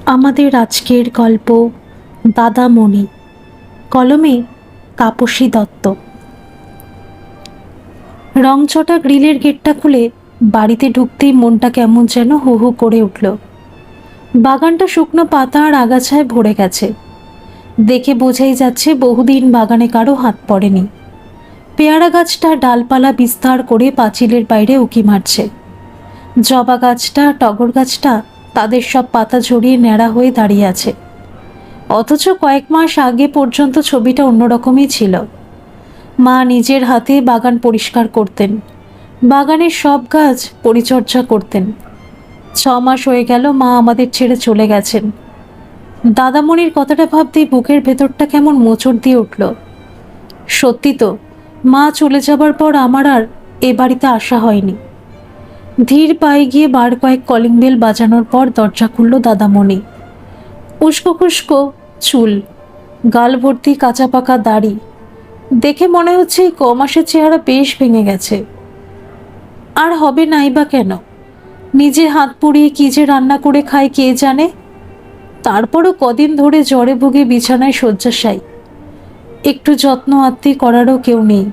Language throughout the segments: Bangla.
আমাদের আজকের গল্প দাদামণি। কলমে তাপসী দত্ত। রংচটা গ্রিলের গেটটা খুলে বাড়িতে ঢুকতেই মনটা কেমন যেন হু হু করে উঠল। বাগানটা শুকনো পাতা আর আগাছায় ভরে গেছে। দেখে বোঝাই যাচ্ছে বহুদিন বাগানে কারো হাত পড়েনি। পেয়ারা গাছটা ডালপালা বিস্তার করে পাঁচিলের বাইরে উকি মারছে। জবা গাছটা, টগর গাছটা তাদের সব পাতা ঝরিয়ে ন্যাড়া হয়ে দাঁড়িয়ে আছে। অথচ কয়েক মাস আগে পর্যন্ত ছবিটা অন্যরকমই ছিল। মা নিজের হাতে বাগান পরিষ্কার করতেন, বাগানের সব গাছ পরিচর্যা করতেন। 6 মাস হয়ে গেল মা আমাদের ছেড়ে চলে গেছেন। দাদামণির কথাটা ভাবতেই বুকের ভেতরটা কেমন মোচড় দিয়ে উঠল। সত্যি তো, মা চলে যাবার পর আমার আর এ বাড়িতে আসা হয়নি। ধীর পায়ে গিয়ে বার কয়েক কলিং বেল বাজানোর পর দরজা খুলল দাদামণি। উস্কো খুস্কো চুল, গাল ভর্তি কাঁচা পাকা দাড়ি, দেখে মনে হচ্ছে এই কমাসের চেহারা বেশ ভেঙে গেছে। আর হবে নাই বা কেন, নিজে হাত পুড়িয়ে কি যে রান্না করে খায় কে জানে। তারপরও কদিন ধরে জ্বরে ভুগে বিছানায় শয্যাশায়ী। একটু যত্ন আত্তি করারও কেউ নেই।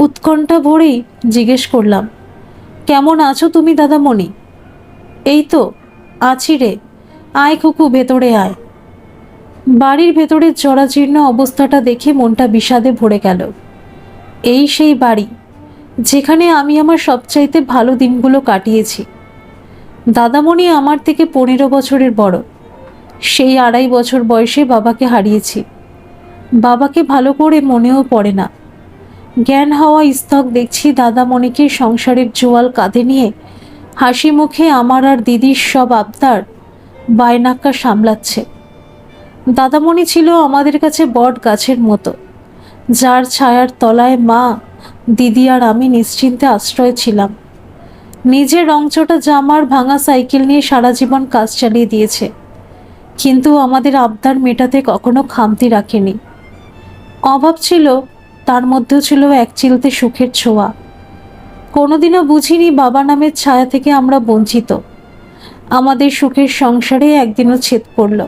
উৎকণ্ঠা ভরেই জিজ্ঞেস করলাম, কেমন আছো তুমি দাদামণি? এই তো আছি রে, আয় খুকু ভেতরে আয়। বাড়ির ভেতরের জরাজীর্ণ অবস্থাটা দেখে মনটা বিষাদে ভরে গেল। এই সেই বাড়ি যেখানে আমি আমার সবচাইতে ভালো দিনগুলো কাটিয়েছি। দাদামণি আমার থেকে 15 বছরের বড়। সেই 2.5 বছর বয়সে বাবাকে হারিয়েছি। বাবাকে ভালো করে মনেও পড়ে না। জ্ঞান হওয়া স্তক দেখছি দাদামণিকে সংসারের জোয়াল কাঁধে নিয়ে হাসি মুখে আমার আর দিদির সব আবদার বায়নাক্কা সামলাচ্ছে। দাদামণি ছিল আমাদের কাছে বট গাছের মতো, যার ছায়ার তলায় মা, দিদি আর আমি নিশ্চিন্তে আশ্রয় ছিলাম। নিজের রংচটা জামার ভাঙা সাইকেল নিয়ে সারা জীবন কাজ চালিয়ে দিয়েছে, কিন্তু আমাদের আবদার মেটাতে কখনো খামতি রাখেনি। অভাব ছিল, তার মধ্যেও ছিল এক চিলতে সুখের ছোঁয়া। কোনোদিনও বুঝিনি বাবা নামের ছায়া থেকে আমরা বঞ্চিত। আমাদের সুখের সংসারে একদিনও ছেদ পড়ল।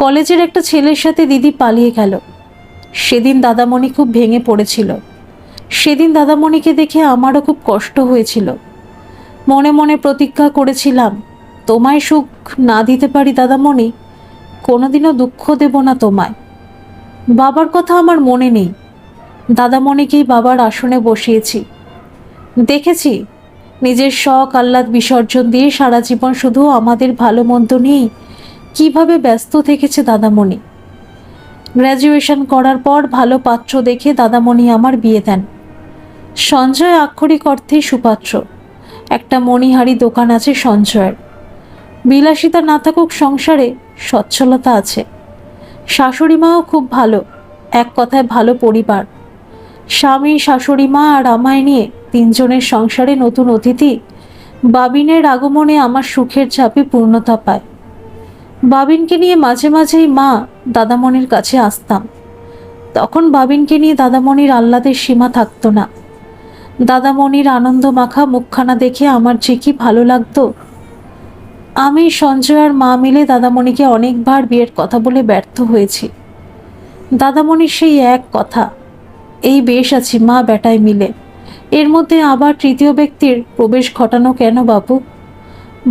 কলেজের একটা ছেলের সাথে দিদি পালিয়ে গেল। সেদিন দাদামণি খুব ভেঙে পড়েছিল। সেদিন দাদামণিকে দেখে আমারও খুব কষ্ট হয়েছিল। মনে মনে প্রতিজ্ঞা করেছিলাম, তোমায় সুখ না দিতে পারি দাদামণি, কোনোদিনও দুঃখ দেব না তোমায়। বাবার কথা আমার মনে নেই। দাদামণিকেই বাবার আসনে বসিয়েছি। দেখেছি নিজের শখ আহ্লাদ বিসর্জন দিয়ে সারা জীবন শুধু আমাদের ভালো মন্দ নিয়েই কিভাবে ব্যস্ত থেকেছে দাদামণি। গ্র্যাজুয়েশন করার পর ভালো পাত্র দেখে দাদামণি আমার বিয়ে দেন। সঞ্জয় আক্ষরিক অর্থেই সুপাত্র। একটা মণিহারি দোকান আছে সঞ্জয়ের। বিলাসিতা না থাকুক সংসারে সচ্ছলতা আছে। শাশুড়ি মাও খুব ভালো, এক কথায় ভালো পরিবার। স্বামী, শাশুড়ি মা আর আমায় নিয়ে 3 জনের সংসারে নতুন অতিথি বাবিনের আগমনে আমার সুখের চাপে পূর্ণতা পায়। বাবিনকে নিয়ে মাঝে মাঝেই মা দাদামণির কাছে আসতাম। তখন বাবিনকে নিয়ে দাদামণির আহ্লাদের সীমা থাকতো না। দাদামণির আনন্দ মাখা মুখখানা দেখে আমার যে কি ভালো লাগতো। আমি, সঞ্জয় আর মা মিলে দাদামণিকে অনেকবার বিয়ের কথা বলে ব্যর্থ হয়েছি। দাদামণির সেই এক কথা, এই বেশ আছি মা বেটায় মিলে। এর মধ্যে আবার তৃতীয় ব্যক্তির প্রবেশ ঘটানো কেন বাবু?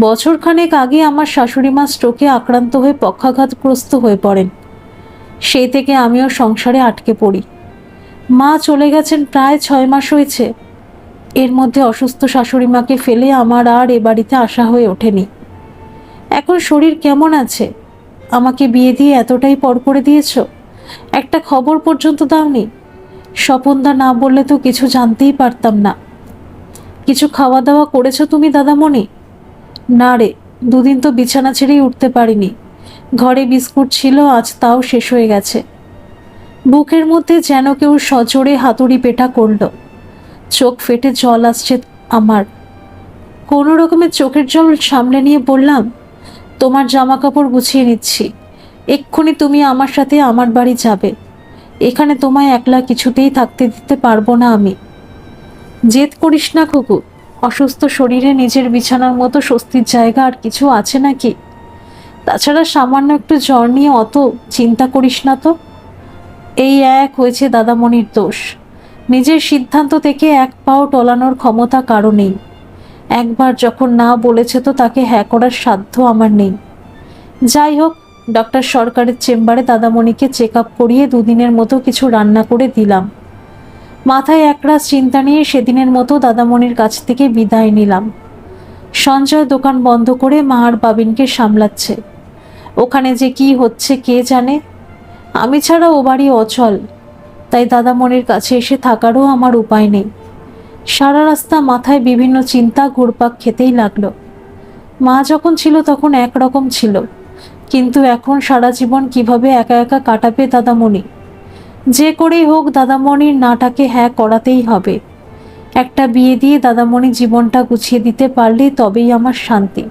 বছরখানেক আগে আমার শাশুড়ি মা স্ট্রোকে আক্রান্ত হয়ে পক্ষাঘাতগ্রস্ত হয়ে পড়েন। সেই থেকে আমিও সংসারে আটকে পড়ি। মা চলে গেছেন প্রায় 6 মাস হয়েছে। এর মধ্যে অসুস্থ শাশুড়ি মাকে ফেলে আমার আর এ বাড়িতে আসা হয়ে ওঠেনি। এখন শরীর কেমন আছে? আমাকে বিয়ে দিয়ে এতটাই পর করে দিয়েছ, একটা খবর পর্যন্ত দাওনি। স্বপনদা না বললে তো কিছু জানতেই পারতাম না। কিছু খাওয়া দাওয়া করেছো তুমি দাদামণি? না রে, 2 দিন তো বিছানা ছেড়েই উঠতে পারিনি। ঘরে বিস্কুট ছিল, আজ তাও শেষ হয়ে গেছে। বুকের মধ্যে যেন কেউ সজোরে হাতুড়ি পেটা করল। চোখ ফেটে জল আসছে আমার। কোনো রকমে চোখের জল সামলে নিয়ে বললাম, তোমার জামা কাপড় গুছিয়ে নিচ্ছি, এক্ষুনি তুমি আমার সাথে আমার বাড়ি যাবে। এখানে তোমায় একলা কিছুতেই থাকতে দিতে পারবো না আমি। জেদ করিস না খুকু, অসুস্থ শরীরে নিজের বিছানার মতো স্বস্তির জায়গা আর কিছু আছে নাকি? তাছাড়া সামান্য একটু জ্বর নিয়ে অত চিন্তা করিস না তো। এই এক হয়েছে দাদামণির দোষ, নিজের সিদ্ধান্ত থেকে এক পাও টলানোর ক্ষমতা কারো নেই। একবার যখন না বলেছে তো তাকে হ্যাঁ করার সাধ্য আমার নেই। যাই হোক, ডক্টর সরকারের চেম্বারে দাদামণিকে চেক আপ করিয়ে দুদিনের মতো কিছু রান্না করে দিলাম। মাথায় একরাশ চিন্তা নিয়ে সেদিনের মতো দাদামণির কাছ থেকে বিদায় নিলাম। সঞ্জয় দোকান বন্ধ করে মা আর বাবিনকে সামলাচ্ছে। ওখানে যে কি হচ্ছে কে জানে। আমি ছাড়া ও বাড়ি অচল, তাই দাদামণির কাছে এসে থাকারও আমার উপায় নেই। সারা রাস্তা মাথায় বিভিন্ন চিন্তা ঘুরপাক খেতেই লাগলো। মা যখন ছিল তখন একরকম ছিল, কিন্তু এখন সারা জীবন কিভাবে একা একা কাটাবে দাদামণি। যে করেই হোক দাদামণির নাটাকে হ্যাঁ করাতেই হবে। একটা বিয়ে দিয়ে দাদামণি জীবনটা গুছিয়ে দিতে পারলেই তবেই আমার শান্তি।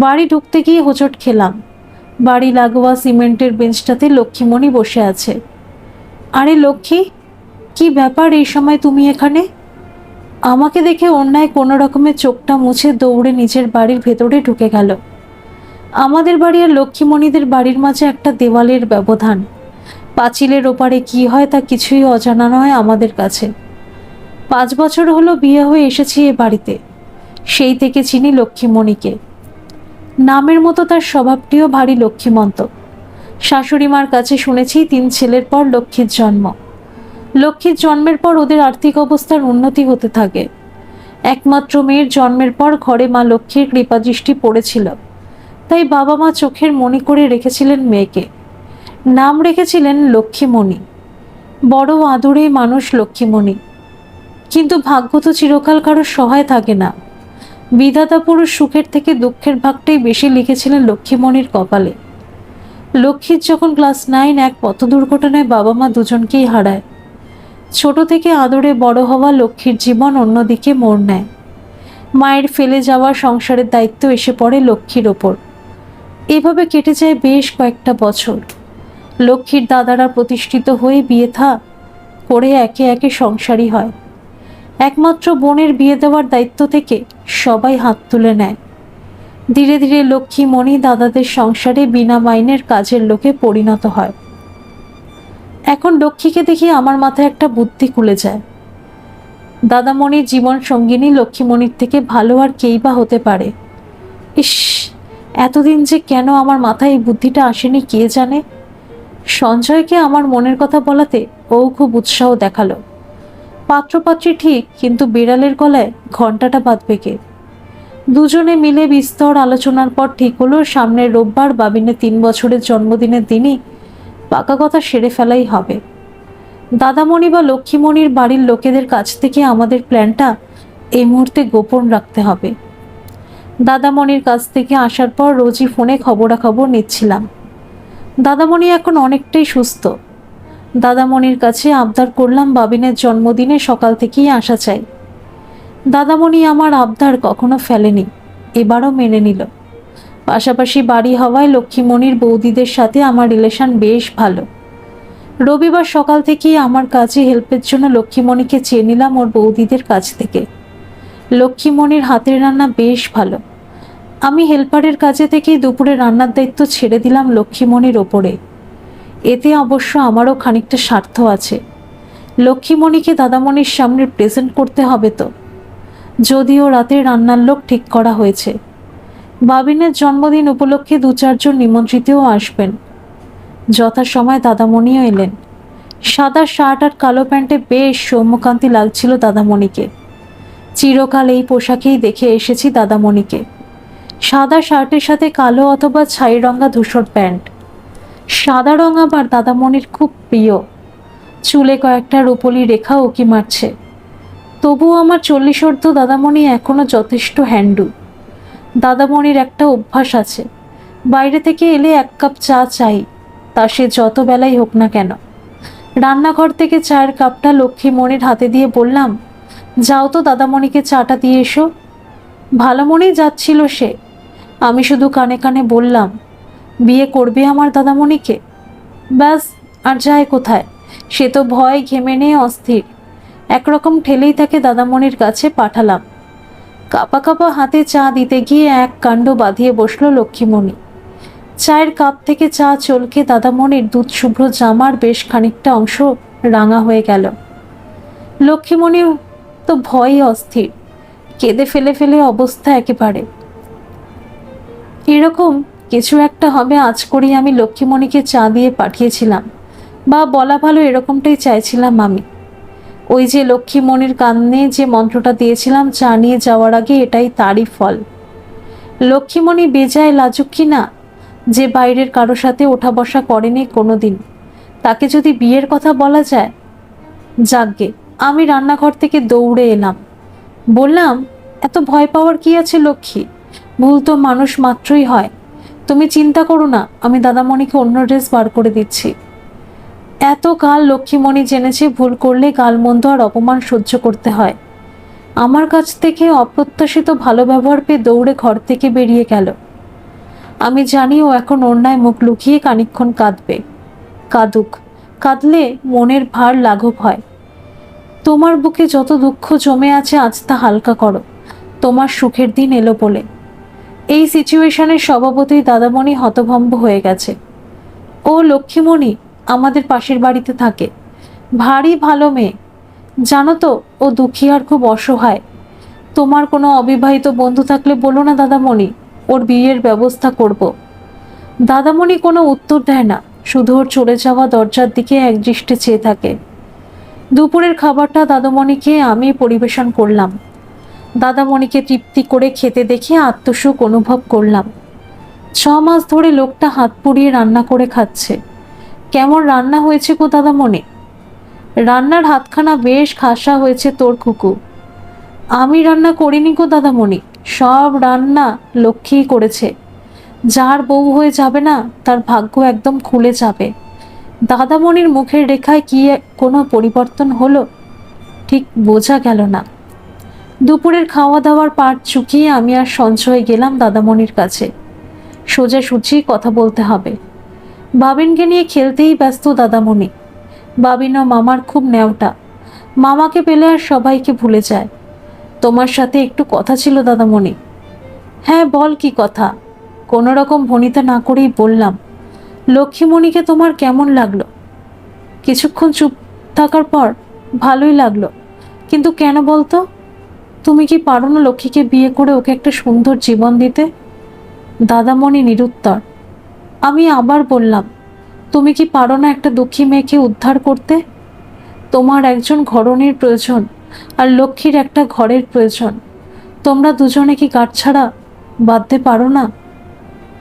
বাড়ি ঢুকতে গিয়ে হোঁচট খেলাম। বাড়ি লাগোয়া সিমেন্টের বেঞ্চটাতে লক্ষ্মীমণি বসে আছে। আরে লক্ষ্মী, কি ব্যাপার এই সময় তুমি এখানে? আমাকে দেখে অন্যায় কোনো রকমের চোখটা মুছে দৌড়ে নিজের বাড়ির ভেতরে ঢুকে গেল। আমাদের বাড়ি আর লক্ষ্মীমণিদের বাড়ির মাঝে একটা দেওয়ালের ব্যবধান। পাঁচিলের ওপারে কি হয় তা কিছুই অজানা নয় আমাদের কাছে। 5 বছর হলো বিয়ে হয়ে এসেছি এ বাড়িতে। সেই থেকে চিনি লক্ষ্মীমণিকে। নামের মতো তার স্বভাবটিও ভারী লক্ষ্মীমন্ত। শাশুড়ি মার কাছে শুনেছি 3 ছেলের পর লক্ষ্মীর জন্ম। লক্ষ্মীর জন্মের পর ওদের আর্থিক অবস্থার উন্নতি হতে থাকে। একমাত্র মেয়ের জন্মের পর ঘরে মা লক্ষ্মীর কৃপাদৃষ্টি পড়েছিল, তাই বাবা মা চোখের মণি করে রেখেছিলেন মেয়েকে। নাম রেখেছিলেন লক্ষ্মীমণি। বড় আদরে মানুষ লক্ষ্মীমণি। কিন্তু ভাগ্য তো চিরকাল কারো সহায় থাকে না। বিধাতা পুরুষ সুখের থেকে দুঃখের ভাগটাই বেশি লিখেছিলেন লক্ষ্মীমণির কপালে। লক্ষ্মীর যখন ক্লাস 9 এক পথ দুর্ঘটনায় বাবা মা দুজনকেই হারায়। ছোট থেকে আদরে বড় হওয়া লক্ষ্মীর জীবন অন্যদিকে মোড় নেয়। মায়ের ফেলে যাওয়া সংসারের দায়িত্ব এসে পড়ে লক্ষ্মীর ওপর। এভাবে কেটে যায় বেশ কয়েকটা বছর। লক্ষ্মীর দাদারা প্রতিষ্ঠিত হয়ে বিয়ে থা করে একে একে সংসারী হয়। একমাত্র বোনের বিয়ে দেওয়ার দায়িত্ব থেকে সবাই হাত তুলে নেয়। ধীরে ধীরে লক্ষ্মীমণি দাদাদের সংসারে বিনা মাইনের কাজের লোকে পরিণত হয়। এখন লক্ষ্মীকে দেখি আমার মাথায় একটা বুদ্ধি খুলে যায়। দাদামণির জীবন সঙ্গিনী লক্ষ্মীমণির থেকে ভালো আর কেই বা হতে পারে। ইস, এতদিন যে কেন আমার মাথায় এই বুদ্ধিটা আসেনি কে জানে। সঞ্জয়কে আমার মনের কথা বলাতে ও খুব উৎসাহ দেখালো। পাত্রপাত্রী ঠিক, কিন্তু বিড়ালের গলায় ঘণ্টাটা বাঁধবে কে? দুজনে মিলে বিস্তর আলোচনার পর ঠিক হলো সামনের রোববার বাবিনের 3 বছরের জন্মদিনের দিনই পাকা কথা সেরে ফেলাই হবে। দাদামণি বা লক্ষ্মীমণির বাড়ির লোকেদের কাছ থেকে আমাদের প্ল্যানটা এই মুহূর্তে গোপন রাখতে হবে। দাদামণির কাছ থেকে আসার পর রোজই ফোনে খবরাখবর নিচ্ছিলাম। দাদামণি এখন অনেকটাই সুস্থ। দাদামণির কাছে আবদার করলাম বাবিনের জন্মদিনে সকাল থেকেই আসা চাই। দাদামণি আমার আবদার কখনো ফেলেনি, এবারও মেনে নিল। পাশাপাশি বাড়ি হওয়ায় লক্ষ্মীমণির বৌদিদের সাথে আমার রিলেশন বেশ ভালো। রবিবার সকাল থেকেই আমার কাজে হেল্পের জন্য লক্ষ্মীমণিকে চেয়ে নিলাম ওর বৌদিদের কাছ থেকে। লক্ষ্মীমণির হাতের রান্না বেশ ভালো। আমি হেল্পারের কাজে থেকেই দুপুরে রান্নার দায়িত্ব ছেড়ে দিলাম লক্ষ্মীমণির ওপরে। এতে অবশ্য আমারও খানিকটা স্বার্থ আছে। লক্ষ্মীমণিকে দাদামণির সামনে প্রেজেন্ট করতে হবে তো। যদিও রাতে রান্নার লোক ঠিক করা হয়েছে। বাবিনের জন্মদিন উপলক্ষে 2-4 জন নিমন্ত্রিতও আসবেন। যথাসময় দাদামণিও এলেন। সাদা শার্ট আর কালো প্যান্টে বেশ সৌম্যকান্তি লাগছিল দাদামণিকে। চিরকাল এই পোশাকেই দেখে এসেছি দাদামণিকে। সাদা শার্টের সাথে কালো অথবা ছাই রঙা ধূসর প্যান্ট। সাদা রঙ আবার দাদামণির খুব প্রিয়। চুলে কয়েকটা রূপলি রেখা উকি মারছে। তবুও আমার 40 দাদামণি এখনো যথেষ্ট হ্যান্ডু। দাদামণির একটা অভ্যাস আছে, বাইরে থেকে এলে 1 কাপ চা চাই, তা সে যত বেলাই হোক না কেন। রান্নাঘর থেকে চায়ের কাপটা লক্ষ্মীমণির হাতে দিয়ে বললাম, যাও তো দাদামণিকে চাটা দিয়ে এসো। ভালো মনেই যাচ্ছিল সে। আমি শুধু কানে কানে বললাম, বিয়ে করবে আমার দাদামণিকে? ব্যাস, আর যায় কোথায়? সে তো ভয় ঘেমে নিয়ে অস্থির। একরকম ঠেলেই তাকে দাদামণির কাছে পাঠালাম। কাপা কাপা হাতে চা দিতে গিয়ে এক কাণ্ড বাঁধিয়ে বসলো লক্ষ্মীমণি। চায়ের কাপ থেকে চা চলকে দাদামণির দুধ শুভ্র জামার বেশ খানিকটা অংশ রাঙা হয়ে গেল। লক্ষ্মীমণি তো ভয়ে অস্থির, কেঁদে ফেলে ফেলে অবস্থা একেবারে। এরকম কিছু একটা হবে আজ করেই আমি লক্ষ্মীমণিকে চা দিয়ে পাঠিয়েছিলাম, বা বলা ভালো এরকমটাই চাইছিলাম আমি। ওই যে লক্ষ্মীমণির কানে যে মন্ত্রটা দিয়েছিলাম চা নিয়ে যাওয়ার আগে, এটাই তারই ফল। লক্ষ্মীমণি বেজায় লাজুক কি না, যে বাইরের কারো সাথে ওঠা বসা করেনি কোনোদিন, তাকে যদি বিয়ের কথা বলা যায়। যাকগে, আমি রান্নাঘর থেকে দৌড়ে এলাম, বললাম, এত ভয় পাওয়ার কি আছে লক্ষ্মী, ভুল তো মানুষ মাত্রই হয়, তুমি চিন্তা করো না, আমি দাদামণিকে অন্য ড্রেস বার করে দিচ্ছি। এত কাল লক্ষ্মীমণি জেনেছে ভুল করলে গালমন্দ আর অপমান সহ্য করতে হয়। আমার কাছ থেকে অপ্রত্যাশিত ভালো ব্যবহার পেয়ে দৌড়ে ঘর থেকে বেরিয়ে গেল। আমি জানি ও এখন অন্যায় মুখ লুকিয়ে খানিকক্ষণ কাঁদবে। কাঁদুক, কাঁদলে মনের ভার লাঘব হয়। তোমার বুকে যত দুঃখ জমে আছে আজ তা হালকা করো, তোমার সুখের দিন এলো বলে। এই সিচুয়েশনের স্বভাবতই দাদামণি হতভম্ব হয়ে গেছে। ও লক্ষ্মীমণি আমাদের পাশের বাড়িতে থাকে, ভারী ভালো মেয়ে, জানো তো, ও দুঃখী আর খুব অসহায়। তোমার কোনো অবিবাহিত বন্ধু থাকলে বলো না দাদামণি, ওর বিয়ের ব্যবস্থা করব। দাদামণি কোনো উত্তর দেয় না, শুধু ওর চলে যাওয়া দরজার দিকে একদৃষ্টে চেয়ে থাকে। দুপুরের খাবারটা দাদামণিকে আমি পরিবেশন করলাম। দাদামণিকে তৃপ্তি করে খেতে দেখে আত্মসুখ অনুভব করলাম। 6 মাস ধরে লোকটা হাত পুড়িয়ে রান্না করে খাচ্ছে। কেমন রান্না হয়েছে গো দাদামণি? রান্নার হাতখানা বেশ খাসা হয়েছে তোর কুকু। আমি রান্না করিনি গো দাদামণি, সব রান্না লক্ষ্মীই করেছে। যার বউ হয়ে যাবে না তার ভাগ্য একদম খুলে যাবে। দাদামণির মুখের রেখায় কি কোনো পরিবর্তন হলো ঠিক বোঝা গেল না। দুপুরের খাওয়া দাওয়ার পাট চুকিয়ে আমি আর সঞ্চয় গেলাম দাদামণির কাছে। সোজাসুজি কথা বলতে হবে। বাবিনকে নিয়ে খেলতেই ব্যস্ত দাদামণি। বাবিন ও মামার খুব ন্যাওটা, মামাকে পেলে আর সবাইকে ভুলে যায়। তোমার সাথে একটু কথা ছিল দাদামণি। হ্যাঁ বল, কি কথা? কোনো রকম ভনিতা না করেই বললাম, লক্ষ্মীমণিকে তোমার কেমন লাগলো? কিছুক্ষণ চুপ থাকার পর, ভালোই লাগলো, কিন্তু কেন বলতো? তুমি কি পারো না লক্ষ্মীকে বিয়ে করে ওকে একটা সুন্দর জীবন দিতে? দাদামণি নিরুত্তর। আমি আবার বললাম, তুমি কি পারো না একটা দুঃখী মেয়েকে উদ্ধার করতে? তোমার একজন ঘরণীর প্রয়োজন, আর লক্ষ্মীর একটা ঘরের প্রয়োজন। তোমরা দুজনে কি গাঁটছাড়া বাঁধতে পারো না?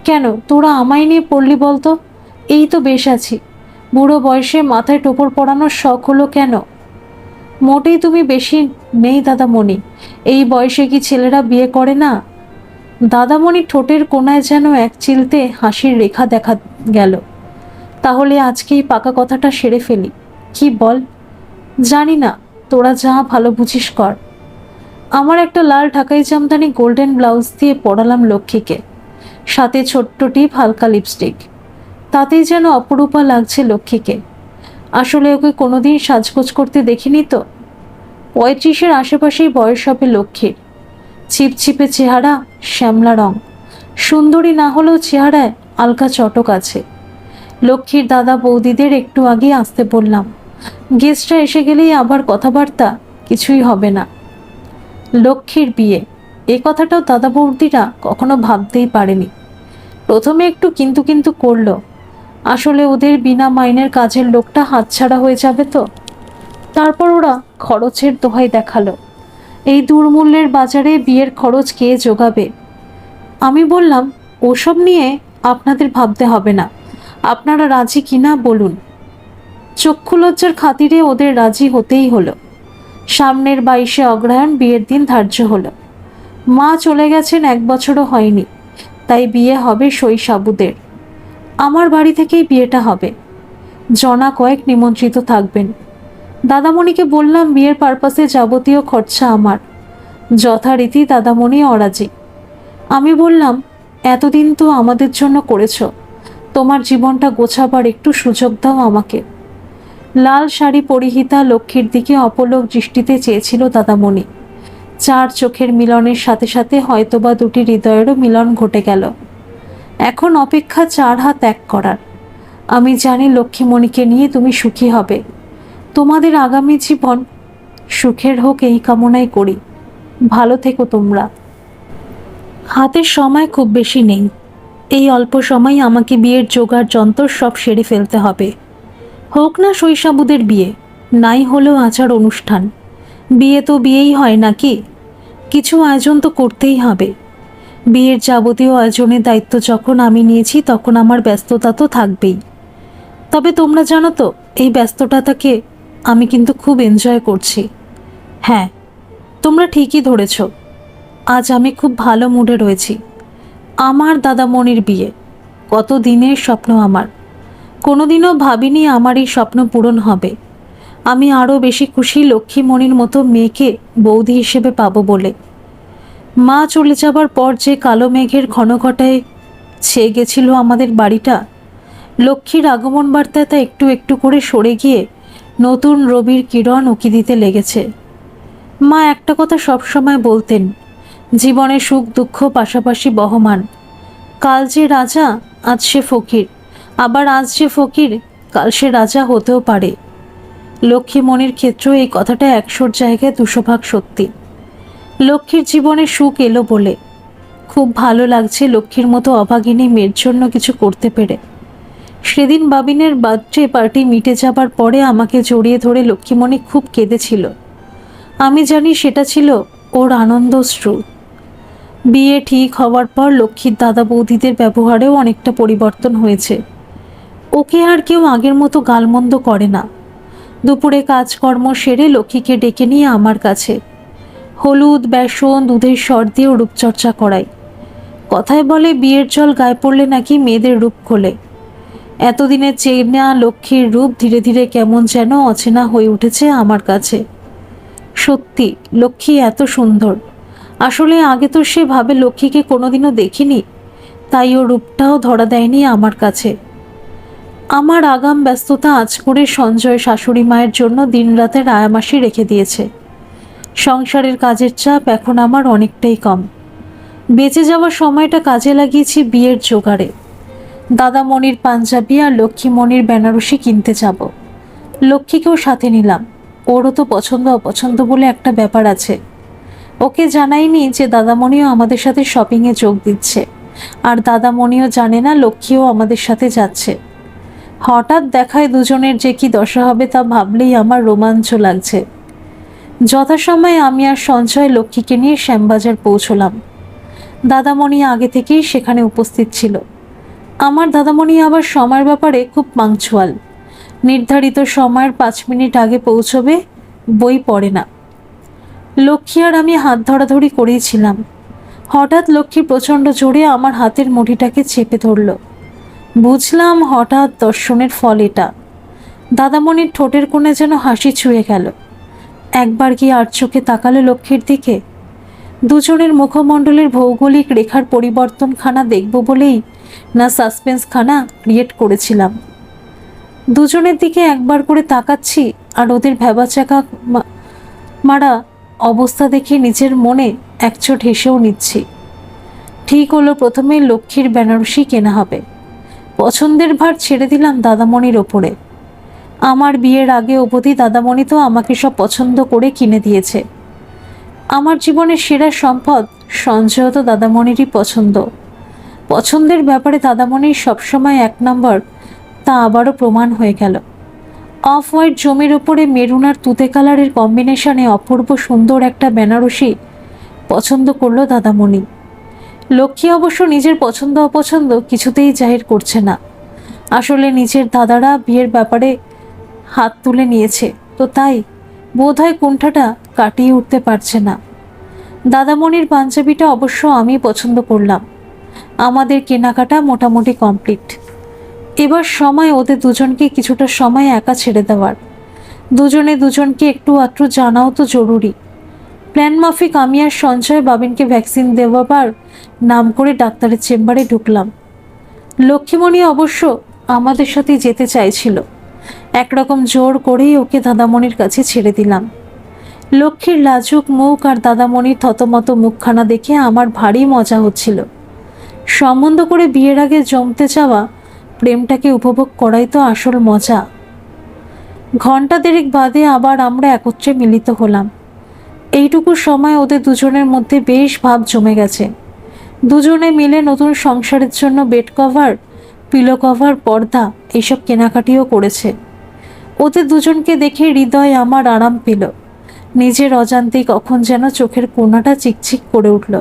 কেন তোরা আমায় নিয়ে পড়লি বলতো? এই তো বেশ আছি, বুড়ো বয়সে মাথায় টোপর পরানোর শখ হলো কেন? মোটেই তুমি বেশি নেই দাদামণি, এই বয়সে কি ছেলেরা বিয়ে করে না? দাদামণি ঠোঁটের কোনায় যেন এক চিলতে হাসির রেখা দেখা গেল। তাহলে আজকেই পাকা কথাটা সেরে ফেলি, কি বল? জানি না, তোরা যা ভালো বুঝিস কর। আমার একটা লাল ঢাকাই জামদানি গোল্ডেন ব্লাউজ দিয়ে পরালাম লক্ষ্মীকে, সাথে ছোট্ট টিপ হালকা লিপস্টিক। তাতেই যেন অপরূপা লাগছে লক্ষ্মীকে। আসলে ওকে কোনোদিন সাজগোজ করতে দেখিনি তো। 35-এর আশেপাশেই বয়স হবে লক্ষ্মীর। ছিপছিপে চেহারা, শ্যামলা রং, সুন্দরী না হলেও চেহারায় আলকা চটক আছে। লক্ষ্মীর দাদা বৌদিদের একটু আগে আসতে বললাম, গেস্টরা এসে গেলেই আবার কথাবার্তা, কিছুই হবে না। লক্ষ্মীর বিয়ে, এ কথাটাও দাদা বৌদিরা কখনো ভাবতেই পারেনি। প্রথমে একটু কিন্তু কিন্তু করলো, আসলে ওদের বিনা মাইনের কাজের লোকটা হাতছাড়া হয়ে যাবে তো। তারপর ওরা খরচের দোহাই দেখালো, এই দুর্মূল্যের বাজারে বিয়ের খরচ কে যোগাবে? আমি বললাম, ওসব নিয়ে আপনাদের ভাবতে হবে না, আপনারা রাজি কিনা বলুন। চক্ষু লজ্জার খাতিরে ওদের রাজি হতেই হলো। সামনের 22শে অগ্রহায়ণ বিয়ের দিন ধার্য হলো। মা চলে গেছেন 1 বছরও হয়নি, তাই বিয়ে হবে শৈশাবুদের। আমার বাড়ি থেকেই বিয়েটা হবে। জনা কয়েক নিমন্ত্রিত থাকবেন। দাদামণিকে বললাম বিয়ের পারপাসে যাবতীয় খরচা আমার। যথারীতি দাদামণি অরাজি। আমি বললাম, এতদিন তো আমাদের জন্য করেছ, তোমার জীবনটা গোছাবার একটু সুযোগ দাও আমাকে। লাল শাড়ি পরিহিতা লক্ষ্মীর দিকে অপলক দৃষ্টিতে চেয়েছিল দাদামণি। 4 চোখের মিলনের সাথে সাথে হয়তোবা 2টি হৃদয়েরও মিলন ঘটে গেল। এখন অপেক্ষা 4 হাত এক করার। আমি জানি লক্ষ্মীমণিকে নিয়ে তুমি সুখী হবে। তোমাদের আগামী জীবন সুখের হোক এই কামনাই করি। ভালো থেকো তোমরা। হাতের সময় খুব বেশি নেই। এই অল্প সময় আমাকে বিয়ের জোগাড় যন্ত্র সব সেরে ফেলতে হবে। হোক না শৈশবুদের বিয়ে, নাই হলেও আচার অনুষ্ঠান। বিয়ে তো বিয়েই হয় নাকি? কিছু আয়োজন তো করতেই হবে। বিয়ের যাবতীয় আয়োজনের দায়িত্ব যখন আমি নিয়েছি তখন আমার ব্যস্ততা তো থাকবেই। তবে তোমরা জানো তো, এই ব্যস্ততাটাকে আমি কিন্তু খুব এনজয় করছি। হ্যাঁ, তোমরা ঠিকই ধরেছ। আজ আমি খুব ভালো মুডে রয়েছি। আমার দাদামণির বিয়ে কত দিনের স্বপ্ন আমার। কোনোদিনও ভাবিনি আমার এই স্বপ্ন পূরণ হবে। আমি আরও বেশি খুশি লক্ষ্মীমণির মতো মেয়েকে বৌদি হিসেবে পাবো বলে। মা চলে যাবার পর যে কালো মেঘের ঘনঘটায় ছেয়ে গেছিল আমাদের বাড়িটা, লক্ষ্মীর আগমন বার্তায় তা একটু একটু করে সরে গিয়ে নতুন রবির কিরণ উকি দিতে লেগেছে। মা একটা কথা সবসময় বলতেন, জীবনে সুখ দুঃখ পাশাপাশি বহমান। কাল যে রাজা আজ সে ফকির, আবার আজ যে ফকির কাল সে রাজা হতেও পারে। লক্ষ্মীমণির ক্ষেত্রেও এই কথাটা 100 জায়গায় 200 ভাগ সত্যি। লক্ষ্মীর জীবনে সুখ এলো বলে খুব ভালো লাগছে লক্ষ্মীর মতো অভাগিনী মেয়ের জন্য কিছু করতে পেরে। সেদিন বাবিনের বার্থডে পার্টি মিটে যাবার পরে আমাকে জড়িয়ে ধরে লক্ষ্মীমণি খুব কেঁদেছিল। আমি জানি সেটা ছিল ওর আনন্দশ্রু। বিয়ে ঠিক হওয়ার পর লক্ষ্মীর দাদা বৌদিদের ব্যবহারেও অনেকটা পরিবর্তন হয়েছে। ওকে আর কেউ আগের মতো গালমন্দ করে না। দুপুরে কাজকর্ম সেরে লক্ষ্মীকে ডেকে নিয়ে আমার কাছে হলুদ বেসন দুধের সর দিয়ে রূপচর্চা করায়। কথায় বলে বিয়ের জল গায়ে পড়লে নাকি মেয়েদের রূপ খোলে। এতদিনের চেনা লক্ষ্মীর রূপ ধীরে ধীরে কেমন যেন অচেনা হয়ে উঠেছে আমার কাছে। সত্যি লক্ষ্মী এত সুন্দর। আসলে আগে তো সেভাবে লক্ষ্মীকে কোনোদিনও দেখিনি, তাই ওর রূপটাও ধরা দেয়নি আমার কাছে। আমার আগাম ব্যস্ততা আজ করে সঞ্জয় শাশুড়ি মায়ের জন্য দিনরাতের আয়ামাসি রেখে দিয়েছে। সংসারের কাজের চাপ এখন আমার অনেকটাই কম। বেঁচে যাওয়ার সময়টা কাজে লাগিয়েছি বিয়ের জোগাড়ে। দাদামণির পাঞ্জাবি আর লক্ষ্মীমণির বেনারসি কিনতে যাব। লক্ষ্মীকেও সাথে নিলাম। ওরও তো পছন্দ অপছন্দ বলে একটা ব্যাপার আছে। ওকে জানাইনি যে দাদামণিও আমাদের সাথে শপিংয়ে যোগ দিচ্ছে, আর দাদামণিও জানে না লক্ষ্মীও আমাদের সাথে যাচ্ছে। হঠাৎ দেখায় দুজনের যে কি দশা হবে তা ভাবলেই আমার রোমাঞ্চ লাগছে। যথাসময়ে আমি আর সঞ্জয় লক্ষ্মীকে নিয়ে শ্যামবাজার পৌঁছলাম। দাদামণি আগে থেকেই সেখানে উপস্থিত ছিল। আমার দাদামণি আবার সময়ের ব্যাপারে খুব পাংচুয়াল। নির্ধারিত সময়ের 5 মিনিট আগে পৌঁছবে, বই পড়ে না। লক্ষ্মী আর আমি হাত ধরাধরি করেইছিলাম। হঠাৎ লক্ষ্মী প্রচণ্ড জোরে আমার হাতের মুঠিটাকে চেপে ধরল। বুঝলাম হঠাৎ দর্শনের ফল এটা। দাদামণির ঠোঁটের কোণে যেন হাসি ছুঁয়ে গেল। একবার গিয়ে আর চোখে তাকালো লক্ষ্মীর দিকে। দুজনের মুখমণ্ডলের ভৌগোলিক রেখার পরিবর্তনখানা দেখব বলেই না সাসপেন্সখানা ক্রিয়েট করেছিলাম। দুজনের দিকে একবার করে তাকাচ্ছি আর ওদের ভ্যাবাচাকা মারা অবস্থা দেখে নিজের মনে একচোট হেসেও নিচ্ছি। ঠিক হলো প্রথমে লক্ষ্মীর বেনারসি কেনা হবে। পছন্দের ভার ছেড়ে দিলাম দাদামণির ওপরে। আমার বিয়ের আগে অবধি দাদামণি তো আমাকে সব পছন্দ করে কিনে দিয়েছে। আমার জীবনের সেরা সম্পদ সঞ্জয় তো দাদামণিরই পছন্দ। পছন্দের ব্যাপারে দাদামণির সবসময় 1 নম্বর, তা আবারও প্রমাণ হয়ে গেল। অফ হোয়াইট জমির ওপরে মেরুন আর তুতে কালারের কম্বিনেশনে অপূর্ব সুন্দর একটা বেনারসি পছন্দ করলো দাদামণি। লক্ষ্মী অবশ্য নিজের পছন্দ অপছন্দ কিছুতেই জাহির করছে না। আসলে নিজের দাদারা বিয়ের ব্যাপারে হাত তুলে নিয়েছে, তো তাই বোধহয় কুণ্ঠাটা কাটিয়ে উঠতে পারছে না। দাদামণির পাঞ্জাবিটা অবশ্য আমি পছন্দ করলাম। আমাদের কেনাকাটা মোটামুটি কমপ্লিট। এবার সময় ওদের দুজনকে কিছুটা সময় একা ছেড়ে দেওয়ার। দুজনে দুজনকে একটু আধটু জানাও তো জরুরি। প্ল্যান মাফিক আমি আর সঞ্জয় বাবিনকে ভ্যাকসিন দেওয়াবার নাম করে ডাক্তারের চেম্বারে ঢুকলাম। লক্ষ্মীমণি অবশ্য আমাদের সাথে যেতে চাইছিল। একরকম জোর করেই ওকে দাদামণির কাছে ছেড়ে দিলাম। লক্ষ্মীর লাজুক মুখ আর দাদামণির থতমত মুখখানা দেখে আমার ভারী মজা হচ্ছিল। সম্বন্ধ করে বিয়ের আগে জমতে চাওয়া প্রেমটাকে উপভোগ করাই তো আসল মজা। ঘণ্টা দেড়েক বাদে আবার আমরা একত্রে মিলিত হলাম। এইটুকু সময় ওদের দুজনের মধ্যে বেশ ভাব জমে গেছে। দুজনে মিলে নতুন সংসারের জন্য বেড কভার, পিলো কভার, পর্দা এইসব কেনাকাটিও করেছে। ওদের দুজনকে দেখে হৃদয় আমার আরাম পেল। নিজের অজান্তেই কখন যেন চোখের কোণাটা চিকচিক করে উঠল।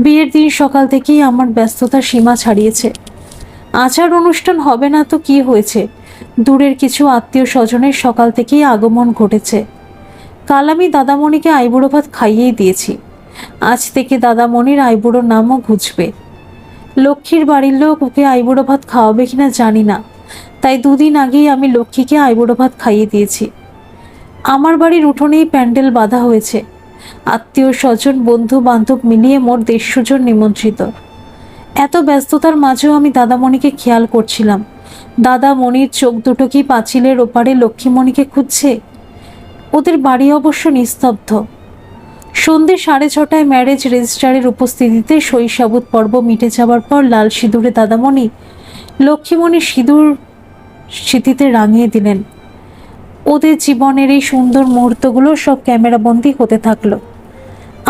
বিয়ের দিন সকাল থেকেই আমার ব্যস্ততার সীমা ছাড়িয়েছে। আচার অনুষ্ঠান হবে না তো কি হয়েছে, দূরের কিছু আত্মীয় স্বজনের সকাল থেকেই আগমন ঘটেছে। কাল আমি দাদামণিকে আইবুড়ো ভাত খাইয়েই দিয়েছি। আজ থেকে দাদামণির আইবুড়ো নামও ঘুচবে। লক্ষ্মীর বাড়ির লোক ওকে আইবুড়ো ভাত খাওয়াবে কিনা জানি না, তাই দুদিন আগেই আমি লক্ষ্মীকে আইবুড়ো ভাত খাইয়ে দিয়েছি। আমার বাড়ির উঠোনেই প্যান্ডেল বাঁধা হয়েছে। আত্মীয় স্বজন, বন্ধু বান্ধব মিলিয়ে মোট 150 জন নিমন্ত্রিত। এত ব্যস্ততার মাঝেও আমি দাদামণিকে খেয়াল করছিলাম। দাদামণির চোখ দুটো কি পাঁচিলের ওপারে লক্ষ্মীমণিকে খুঁজছে? ওদের বাড়ি অবশ্য নিস্তব্ধ। সন্ধ্যে 6:30টায় ম্যারেজ রেজিস্ট্রারের উপস্থিতিতে শৈশাবুত পর্ব মিটে যাওয়ার পর লাল সিঁদুরে দাদামণি লক্ষ্মীমণির সিঁদুর স্মৃতিতে রাঙিয়ে দিলেন। ওদের জীবনের এই সুন্দর মুহূর্তগুলো সব ক্যামেরাবন্দি হতে থাকলো।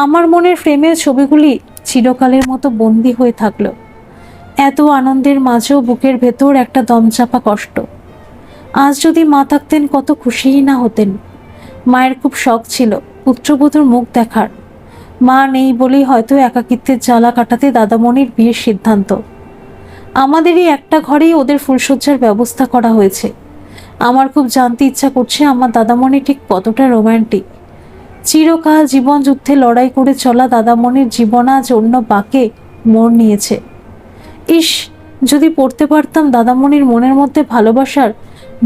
আমার মনের ফ্রেমের ছবিগুলি চিরকালের মতো বন্দি হয়ে থাকলো। এত আনন্দের মাঝেও বুকের ভেতর একটা দমচাপা কষ্ট। আজ যদি মা থাকতেন কত খুশিই না হতেন। মায়ের খুব শখ ছিল পুত্রবধূর মুখ দেখার। মা নেই বলেই হয়তো একাকিত্বের জ্বালা কাটাতে দাদামণির বিয়ের সিদ্ধান্ত। আমাদেরই একটা ঘরেই ওদের ফুলসজ্জার ব্যবস্থা করা হয়েছে। আমার খুব জানতে ইচ্ছা করছে আমার দাদামণি ঠিক কতটা রোম্যান্টিক। চিরকাল জীবন যুদ্ধে লড়াই করে চলা দাদামণির জীবন আজ অন্য বাঁকে মোড় নিয়েছে। ইস, যদি পড়তে পারতাম দাদামণির মনের মধ্যে ভালোবাসার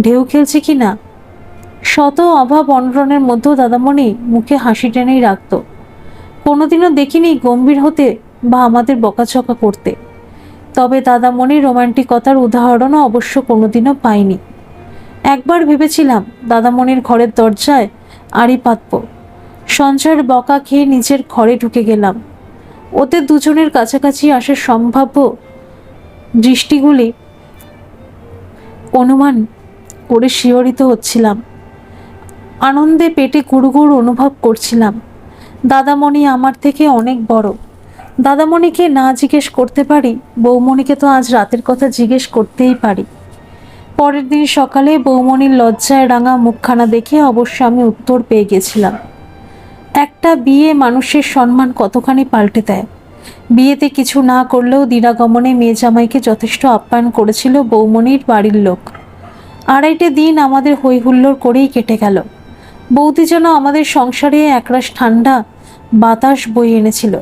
ঢেউ খেলছে কি না। শত অভাব অনটনের মধ্যেও দাদামণি মুখে হাসি টেনেই রাখত। কোনোদিনও দেখিনি গম্ভীর হতে বা আমাদের বকাঝকা করতে। তবে দাদামণির রোমান্টিকতার উদাহরণও অবশ্য কোনোদিনও পাইনি। একবার ভেবেছিলাম দাদামণির ঘরের দরজায় আড়ি পাতব। সঞ্জয়ের বকা খেয়ে নিজের ঘরে ঢুকে গেলাম। ওদের দুজনের কাছাকাছি আসার সম্ভাব্য দৃষ্টিগুলি অনুমান করে শিহরিত হচ্ছিলাম। আনন্দে পেটে গুড়গুড় অনুভব করছিলাম। দাদামণি আমার থেকে অনেক বড়। দাদামণিকে না জিজ্ঞেস করতে পারি, বৌমণিকে তো আজ রাতের কথা জিজ্ঞেস করতেই পারি। পরের দিন সকালে বৌমণির লজ্জায় রাঙা মুখখানা দেখে অবশ্য আমি উত্তর পেয়ে গেছিলাম। একটা বিয়ে মানুষের সম্মান কতখানি পাল্টে দেয়। বিয়েতে কিছু না করলেও দিনাগমনে মেয়ে জামাইকে যথেষ্ট আপ্যায়ন করেছিল বৌমণির বাড়ির লোক। 2.5 দিন আমাদের হই হুল্লোড় করেই কেটে গেল। বৌদি যেন আমাদের সংসারে একরাশ ঠান্ডা বাতাস বয়ে এনেছিল।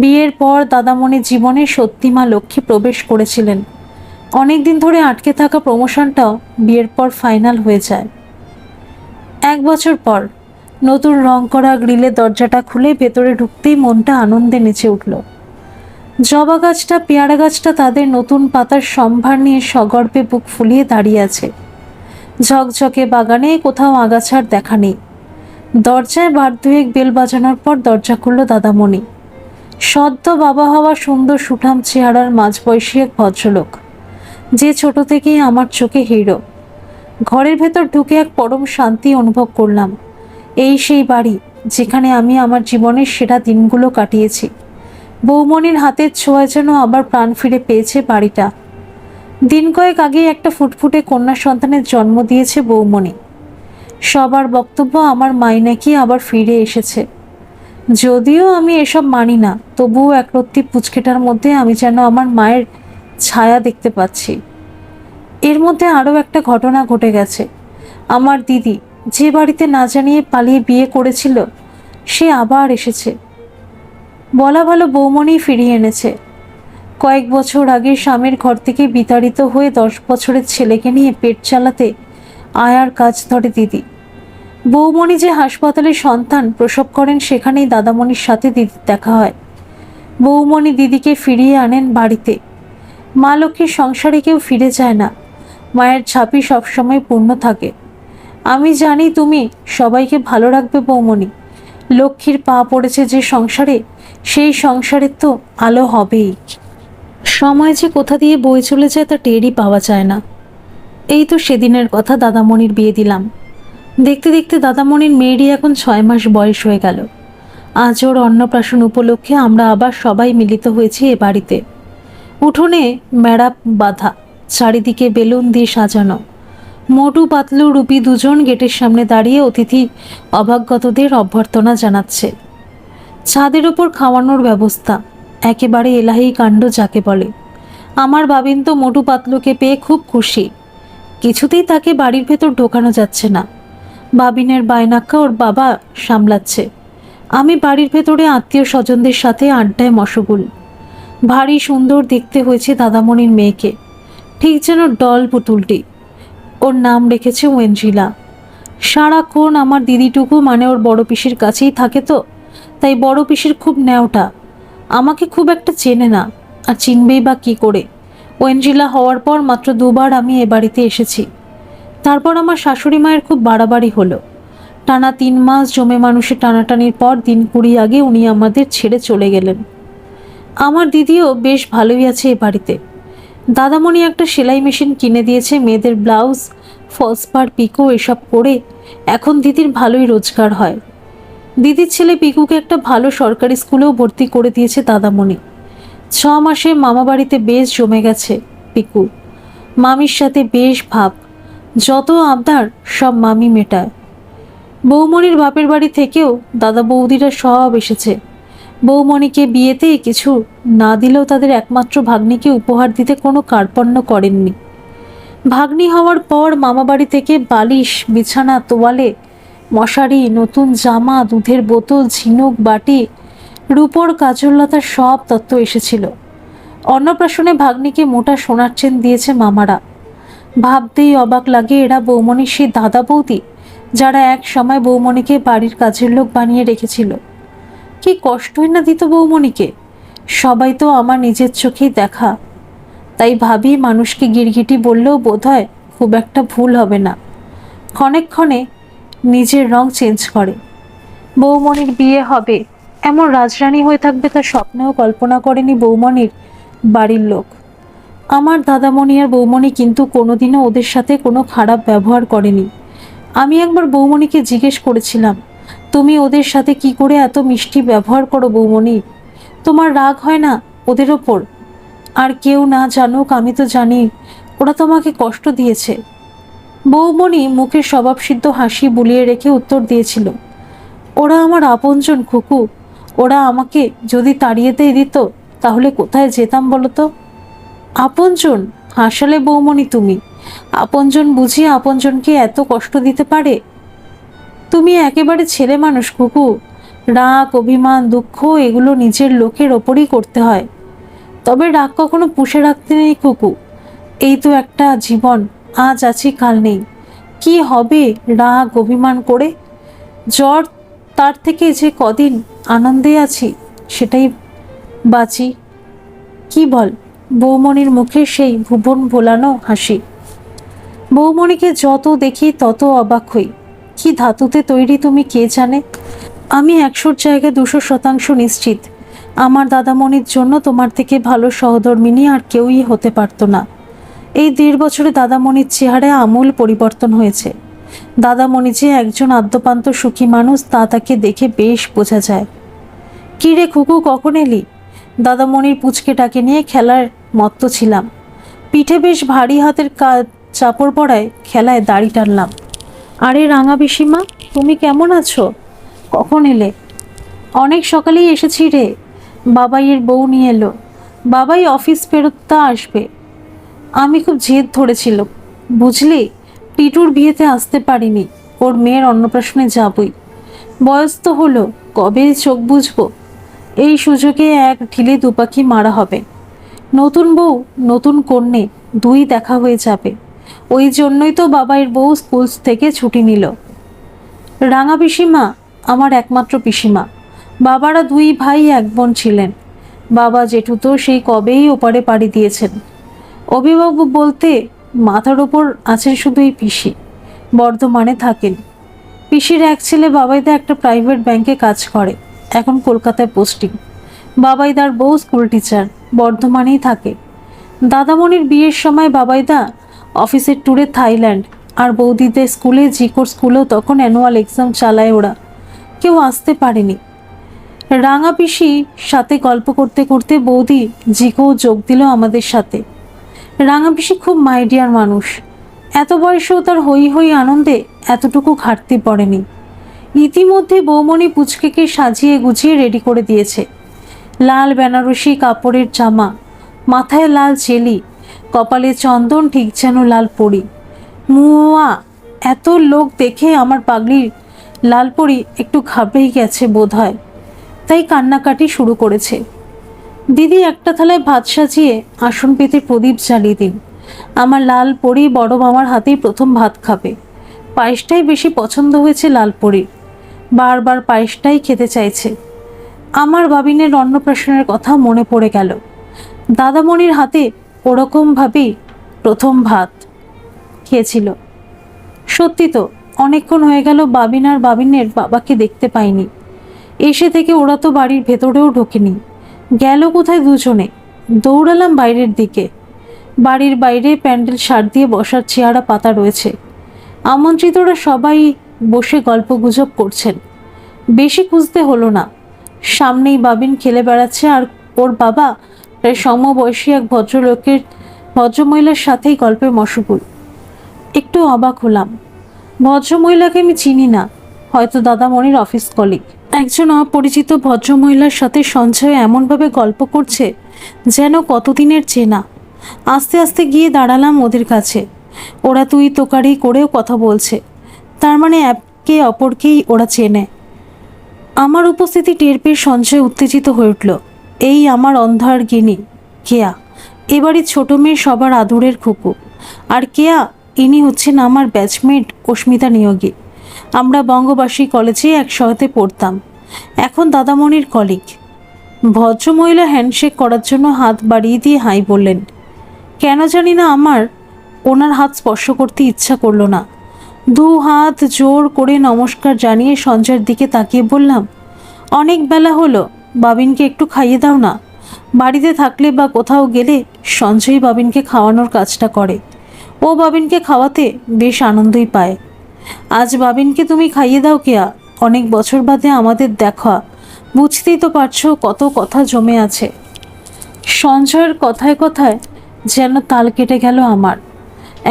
বিয়ের পর দাদামণির জীবনে সত্যি মা লক্ষ্মী প্রবেশ করেছিলেন। অনেক দিন ধরে আটকে থাকা প্রমোশনটাও বিয়ের পর ফাইনাল হয়ে যায়। 1 বছর পর নতুন রং করা গ্রিলের দরজাটা খুলে ভেতরে ঢুকতেই মনটা আনন্দে নেচে উঠল। জবা গাছটা, পেয়ারা গাছটা তাদের নতুন পাতার সম্ভার নিয়ে সগর্বে বুক ফুলিয়ে দাঁড়িয়ে আছে। ঝকঝকে বাগানে কোথাও আগাছার দেখা নেই। দরজায় 2 বেল বাজানোর পর দরজা খুলল দাদামণি। সদ্য বাবা হওয়া সুন্দর সুঠাম চেহারার মাঝবয়সী এক ভদ্রলোক, যে ছোট থেকেই আমার চোখে হিরো। ঘরের ভেতর ঢুকে এক পরম শান্তি অনুভব করলাম। এই সেই বাড়ি যেখানে আমি আমার জীবনের সেরা দিনগুলো কাটিয়েছি। বৌমণির হাতের ছোঁয়ায় যেন আবার প্রাণ ফিরে পেয়েছে বাড়িটা। দিন কয়েক আগেই একটা ফুটফুটে কন্যা সন্তানের জন্ম দিয়েছে বৌমণি। সবার বক্তব্য আমার মাই নাকি আবার ফিরে এসেছে। যদিও আমি এসব মানি না, তবুও একরত্তি পুচকেটার মধ্যে আমি যেন আমার মায়ের ছায়া দেখতে পাচ্ছি। এর মধ্যে আরও একটা ঘটনা ঘটে গেছে। আমার দিদি যে বাড়িতে না জানিয়ে পালিয়ে বিয়ে করেছিল, সে আবার এসেছে। বলা ভালো বৌমণি ফিরিয়ে এনেছে। কয়েক বছর আগে স্বামীর ঘর থেকে বিতাড়িত হয়ে 10 বছরের ছেলেকে নিয়ে পেট চালাতে আয়ার কাজ ধরে দিদি। বৌমণি যে হাসপাতালে সন্তান প্রসব করেন, সেখানেই দাদামণির সাথে দিদির দেখা হয়। বৌমণি দিদিকে ফিরিয়ে আনেন বাড়িতে। মা লক্ষ্মীর সংসারে কেউ ফিরে যায় না, মায়ের ছাপই সবসময় পূর্ণ থাকে। আমি জানি তুমি সবাইকে ভালো রাখবে বৌমণি। লক্ষ্মীর পা পড়েছে যে সংসারে, সেই সংসারে তো আলো হবেই। সময় যে কোথা দিয়ে বয়ে চলে যায় তা টেরই পাওয়া যায় না। এই তো সেদিনের কথা, দাদামণির বিয়ে দিলাম। দেখতে দেখতে দাদামণির মেয়েরই এখন 6 মাস বয়স হয়ে গেল। আজ ওর অন্নপ্রাশন উপলক্ষে আমরা আবার সবাই মিলিত হয়েছি এ বাড়িতে। উঠোনে মেড়া বাঁধা, চারিদিকে বেলুন দিয়ে সাজানো। মোটু পাতলু রুপি দুজন গেটের সামনে দাঁড়িয়ে অতিথি অভ্যাগতদের অভ্যর্থনা জানাচ্ছে। ছাদের ওপর খাওয়ানোর ব্যবস্থা, একেবারে এলাহি কাণ্ড যাকে বলে। আমার বাবিন তো মোটু পাতলুকে পেয়ে খুব খুশি। কিছুতেই তাকে বাড়ির ভেতর ঢোকানো যাচ্ছে না। বাবিনের বায়নাক্কা ওর বাবা সামলাচ্ছে। আমি বাড়ির ভেতরে আত্মীয় স্বজনদের সাথে আড্ডায় মশগুল। ভারী সুন্দর দেখতে হয়েছে দাদামণির মেয়েকে, ঠিক যেন ডল পুতুলটি। ওর নাম রেখেছে ওয়েঞ্জিলা। সারাক্ষণ আমার দিদিটুকু মানে ওর বড় পিসির কাছেই থাকে, তো তাই বড় পিসির খুব ন্যাওটা। আমাকে খুব একটা চেনে না, আর চিনবেই বা কী করে। ওয়েঞ্জিলা হওয়ার পর মাত্র 2বার আমি এ বাড়িতে এসেছি। তারপর আমার শাশুড়ি মায়ের খুব বাড়াবাড়ি হলো। টানা 3 মাস জমে মানুষের টানাটানির পর দিন 20 আগে উনি আমাদের ছেড়ে চলে গেলেন। আমার দিদিও বেশ ভালোই আছে এ বাড়িতে। দাদামণি একটা সেলাই মেশিন কিনে দিয়েছে, মেয়েদের ব্লাউজ, ফলস পাড়, পিকো এসব করে এখন দিদির ভালোই রোজগার হয়। দিদির ছেলে পিকুকে একটা ভালো সরকারি স্কুলেও ভর্তি করে দিয়েছে দাদামণি। 6 মাসে মামা বাড়িতে বেশ জমে গেছে পিকু। মামির সাথে বেশ ভাব, যত আবদার সব মামি মেটায়। বৌমণির বাপের বাড়ি থেকেও দাদা বৌদিরা সব এসেছে। বৌমণিকে বিয়েতে কিছু না দিলেও তাদের একমাত্র ভাগ্নিকে উপহার দিতে কোনো কার্পণ্য করেননি। ভাগ্নি হওয়ার পর মামা বাড়ি থেকে বালিশ, বিছানা, তোয়ালে, মশারি, নতুন জামা, দুধের বোতল, ঝিনুক, বাটি, রূপোর কাজললতার সব তত্ত্ব এসেছিল। অন্নপ্রাশনে ভাগ্নিকে মোটা সোনার চেন দিয়েছে মামারা। ভাবতেই অবাক লাগে, এরা বৌমণির সেই দাদা বৌদি যারা এক সময় বৌমণিকে বাড়ির কাজের লোক বানিয়ে রেখেছিল। কি কষ্টই না দিত বৌমণিকে। সবাই তো আমার নিজের চোখেই দেখা। তাই ভাবি, মানুষকে গিরগিটি বললেও বোধহয় খুব একটা ভুল হবে না। ক্ষণে ক্ষণে নিজের রং চেঞ্জ করে। বৌমণির বিয়ে হবে, এমন রাজরানী হয়ে থাকবে তা স্বপ্নেও কল্পনা করেনি বৌমণির বাড়ির লোক। আমার দাদামণি আর বৌমণি কিন্তু কোনোদিনও ওদের সাথে কোনো খারাপ ব্যবহার করেনি। আমি একবার বৌমণিকে জিজ্ঞেস করেছিলাম, তুমি ওদের সাথে কি করে এত মিষ্টি ব্যবহার করো বৌমণি? তোমার রাগ হয় না ওদের ওপর? আর কেউ না জানুক, আমি তো জানি ওরা তোমাকে কষ্ট দিয়েছে। বৌমণি মুখে স্বভাবসিদ্ধ হাসি বুলিয়ে রেখে উত্তর দিয়েছিল, ওরা আমার আপনজন খুকু। ওরা আমাকে যদি তাড়িয়ে দিয়ে দিত তাহলে কোথায় যেতাম বলো তো? আপনজন? হাসালে বৌমণি তুমি। আপনজন বুঝি আপনজনকে এত কষ্ট দিতে পারে? তুমি একেবারে ছেলে মানুষ খুকু। রাগ, অভিমান, দুঃখ এগুলো নিজের লোকের ওপরই করতে হয়। তবে রাগ কখনো পুষে রাখতে নেই খুকু। এই তো একটা জীবন, আজ আছি কাল নেই। কি হবে রাগ অভিমান করে? জ্বর, তার থেকে যে কদিন আনন্দে আছি সেটাই বাঁচি। কি বল? বৌমণির মুখে সেই ভুবন ভোলানো হাসি। বৌমণিকে যত দেখি তত অবাক হই। কি ধাতুতে তৈরি তুমি কে জানে। আমি 100-র জায়গায় 200% নিশ্চিত আমার দাদামণির জন্য তোমার থেকে ভালো সহধর্মিনী আর কেউই হতে পারতো না। এই 1.5 বছরে দাদামণির চেহারায় আমূল পরিবর্তন হয়েছে। দাদামণি যে একজন আদ্যপান্ত সুখী মানুষ তা তাকে দেখে বেশ বোঝা যায়। কি রে খুকু, কখন এলি? দাদামণির পুচকেটাকে নিয়ে খেলার মত্ত ছিলাম। পিঠে বেশ ভারী হাতের চাপড় পড়ায় খেলায় দাড়ি টানলাম। আরে রাঙা পিসিমা, তুমি কেমন আছো? কখন এলে? অনেক সকালেই এসেছি রে। বাবাইয়ের বউ নিয়ে এলো। বাবাই অফিস ফেরত আসবে। আমি খুব জেদ ধরেছিল বুঝলি, টিটুর বিয়েতে আসতে পারিনি। ওর মেয়ের অন্নপ্রাশনে যাবই। বয়স তো হলো, কবে চোখ বুঝবো। এই সুযোগে এক ঢিলে দুপাখি মারা হবে। নতুন বউ, নতুন কন্যে, দুই দেখা হয়ে যাবে। ওই জন্যই তো বাবাইয়ের বউ স্কুল থেকে ছুটি নিল। রাঙা পিসিমা আমার একমাত্র পিসিমা। বাবারা 2 ভাই 1 বোন ছিলেন। বাবা জেঠু তো সেই কবেই ওপারে পাড়ি দিয়েছেন। অভিভাবক বলতে মাথার ওপর আছেন শুধু এই পিসি, বর্ধমানে থাকেন। পিসির এক ছেলে বাবাইদা একটা প্রাইভেট ব্যাংকে কাজ করে, এখন কলকাতায় পোস্টিং। বাবাইদার বউ স্কুল টিচার, বর্ধমানেই থাকে। দাদামণির বিয়ের সময় বাবাইদা অফিসের ট্যুরে থাইল্যান্ড, আর বৌদিদের স্কুলে জিকোর স্কুলেও তখন অ্যানুয়াল এক্সাম চালায় ওরা, কেউ আসতে পারেনি। রাঙা পিসি সাথে গল্প করতে করতে বৌদি জিকোও যোগ দিল আমাদের সাথে। রাঙা পিসি খুব মাইডিয়ার মানুষ, এত বয়সেও তার হই হই আনন্দে এতটুকু ঘাটতি পড়েনি। ইতিমধ্যে বৌমণি পুচকেকে সাজিয়ে গুছিয়ে রেডি করে দিয়েছে। লাল বেনারসি কাপড়ের জামা, মাথায় লাল চেলি, কপালে চন্দন ঠিক যেন লাল পরি। মুয়া, এত লোক দেখে আমার পাগলির লাল পরি একটু ঘাবড়েই গেছে বোধ হয়, তাই কান্নাকাটি শুরু করেছে। দিদি একটা থালায় ভাত সাজিয়ে আসন পেতে প্রদীপ জ্বালিয়ে দিন। আমার লাল পরি বড় মামার হাতেই প্রথম ভাত খাবে। পায়েসটাই বেশি পছন্দ হয়েছে লাল পরির, বারবার পায়েসটাই খেতে চাইছে। আমার বাবিনের অন্নপ্রাশনের কথা মনে পড়ে গেল। দাদামণির হাতে ওরকমভাবেই প্রথম ভাত খেয়েছিল। সত্যি তো, অনেকক্ষণ হয়ে গেল বাবিন আর বাবিনের বাবাকে দেখতে পাইনি। এসে থেকে ওরা তো বাড়ির ভেতরেও ঢোকেনি, গেল কোথায় দুজনে। দৌড়ালাম বাইরের দিকে। বাড়ির বাইরে প্যান্ডেল সার দিয়ে বসার চেয়ারা পাতা রয়েছে। আমন্ত্রিতরা সবাই বসে গল্পগুজব করছেন। বেশি খুঁজতে হলো না, সামনেই বাবিন খেলে বেড়াচ্ছে, আর ওর বাবা প্রায় সমবয়সী এক ভদ্রমহিলার সাথেই গল্পে মশগুল। একটু অবাক হলাম। ভদ্রমহিলাকে আমি চিনি না, হয়তো দাদামণির অফিস কলিগ। একজন অপরিচিত ভদ্রমহিলার সাথে সঞ্জয় এমনভাবে গল্প করছে যেন কতদিনের চেনা। আস্তে আস্তে গিয়ে দাঁড়ালাম ওদের কাছে। ওরা তুই তোকারি করেও কথা বলছে, তার মানে একে অপরকেই ওরা চেনে। আমার উপস্থিতি টের পেয়ে সঞ্জয় উত্তেজিত হয়ে উঠল। এই আমার অন্ধার গিনি কেয়া, এবারই ছোট মেয়ে সবার আদরের খুকু। আর কেয়া, ইনি হচ্ছেন আমার ব্যাচমেট অস্মিতা নিয়োগী। আমরা বঙ্গবাসী কলেজে একসাথে পড়তাম, এখন দাদামণির কলিগ। ভদ্রমহিলা হ্যান্ডশেক করার জন্য হাত বাড়িয়ে দিয়ে হাই বললেন। কেন জানি না আমার ওনার হাত স্পর্শ করতে ইচ্ছা করলো না। দু হাত জোর করে নমস্কার জানিয়ে সঞ্জয়ের দিকে তাকিয়ে বললাম, অনেক বেলা হলো, বাবিনকে একটু খাইয়ে দাও না। বাড়িতে থাকলে বা কোথাও গেলে সঞ্জয় বাবিনকে খাওয়ানোর কাজটা করে। ও বাবিনকে খাওয়াতে বেশ আনন্দই পায়। আজ বাবিনকে তুমি খাইয়ে দাও কেয়া, অনেক বছর বাদে আমাদের দেখা, বুঝতেই তো পারছো কত কথা জমে আছে। সঞ্জয়ের কথায় কথায় যেন তাল কেটে গেল আমার।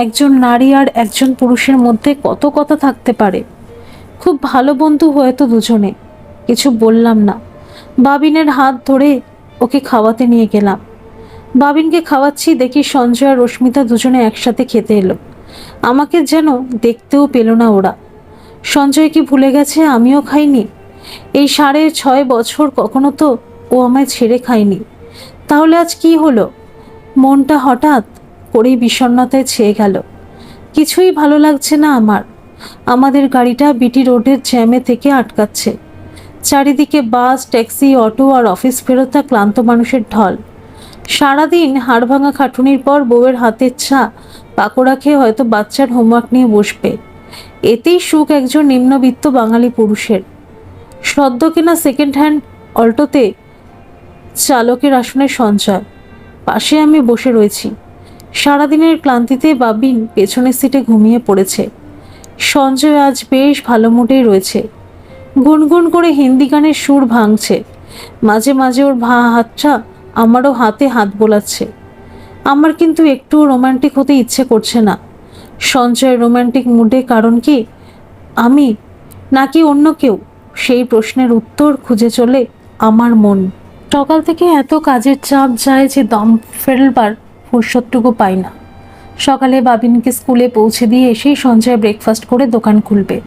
একজন নারী আর একজন পুরুষের মধ্যে কত কথা থাকতে পারে। খুব ভালো বন্ধু হয়তো দুজনে। কিছু বললাম না। বাবিনের হাত ধরে ওকে খাওয়াতে নিয়ে গেলাম। বাবিনকে খাওয়াচ্ছি দেখি সঞ্জয় আর রশ্মিতা দুজনে একসাথে খেতে এলো। আমাকে যেন দেখতেও পেল না ওরা। সঞ্জয় কি ভুলে গেছে আমিও খাইনি? এই 6.5 বছর কখনো তো ও আমায় ছেড়ে খায়নি। তাহলে আজ কি হলো? মনটা হঠাৎ করেই বিষণ্ণতায় ছেয়ে গেল। কিছুই ভালো লাগছে না আমার। আমাদের গাড়িটা বিটি রোডের জ্যামে থেকে আটকাচ্ছে। চারিদিকে বাস, ট্যাক্সি, অটো আর অফিস ফেরতা ক্লান্ত মানুষের ঢল। সারাদিন হাড়ভাঙা খাটুনির পর বউয়ের হাতের চা পাকোড়া খেয়ে হয়তো বাচ্চার হোমওয়ার্ক নিয়ে বসবে। এতেই সুখ একজন নিম্নবিত্ত বাঙালি পুরুষের। সদ্য কেনা সেকেন্ড হ্যান্ড অল্টোতে চালকের আসনে সঞ্জয়, পাশে আমি বসে রয়েছি। সারাদিনের ক্লান্তিতে বাবিন পেছনের সিটে ঘুমিয়ে পড়েছে। সঞ্জয় আজ বেশ ভালো মুডেই রয়েছে। গুনগুন করে হিন্দি গানের সুর ভাঙছে। মাঝে মাঝে ওর হাতটা আমারও হাতে হাত বোলাচ্ছে। আমার কিন্তু একটুও রোমান্টিক হতে ইচ্ছে করছে না। সঞ্জয় রোমান্টিক মুডে কারণ কি আমি, নাকি অন্য কেউ? সেই প্রশ্নের উত্তর খুঁজে চলে আমার মন। সকাল থেকে এত কাজের চাপ যায় যে দম ফেলবার ফুরসতটুকু পাই না। সকালে বাবিনকে স্কুলে পৌঁছে দিয়ে এসেই সঞ্জয় ব্রেকফাস্ট করে দোকান খুলবে,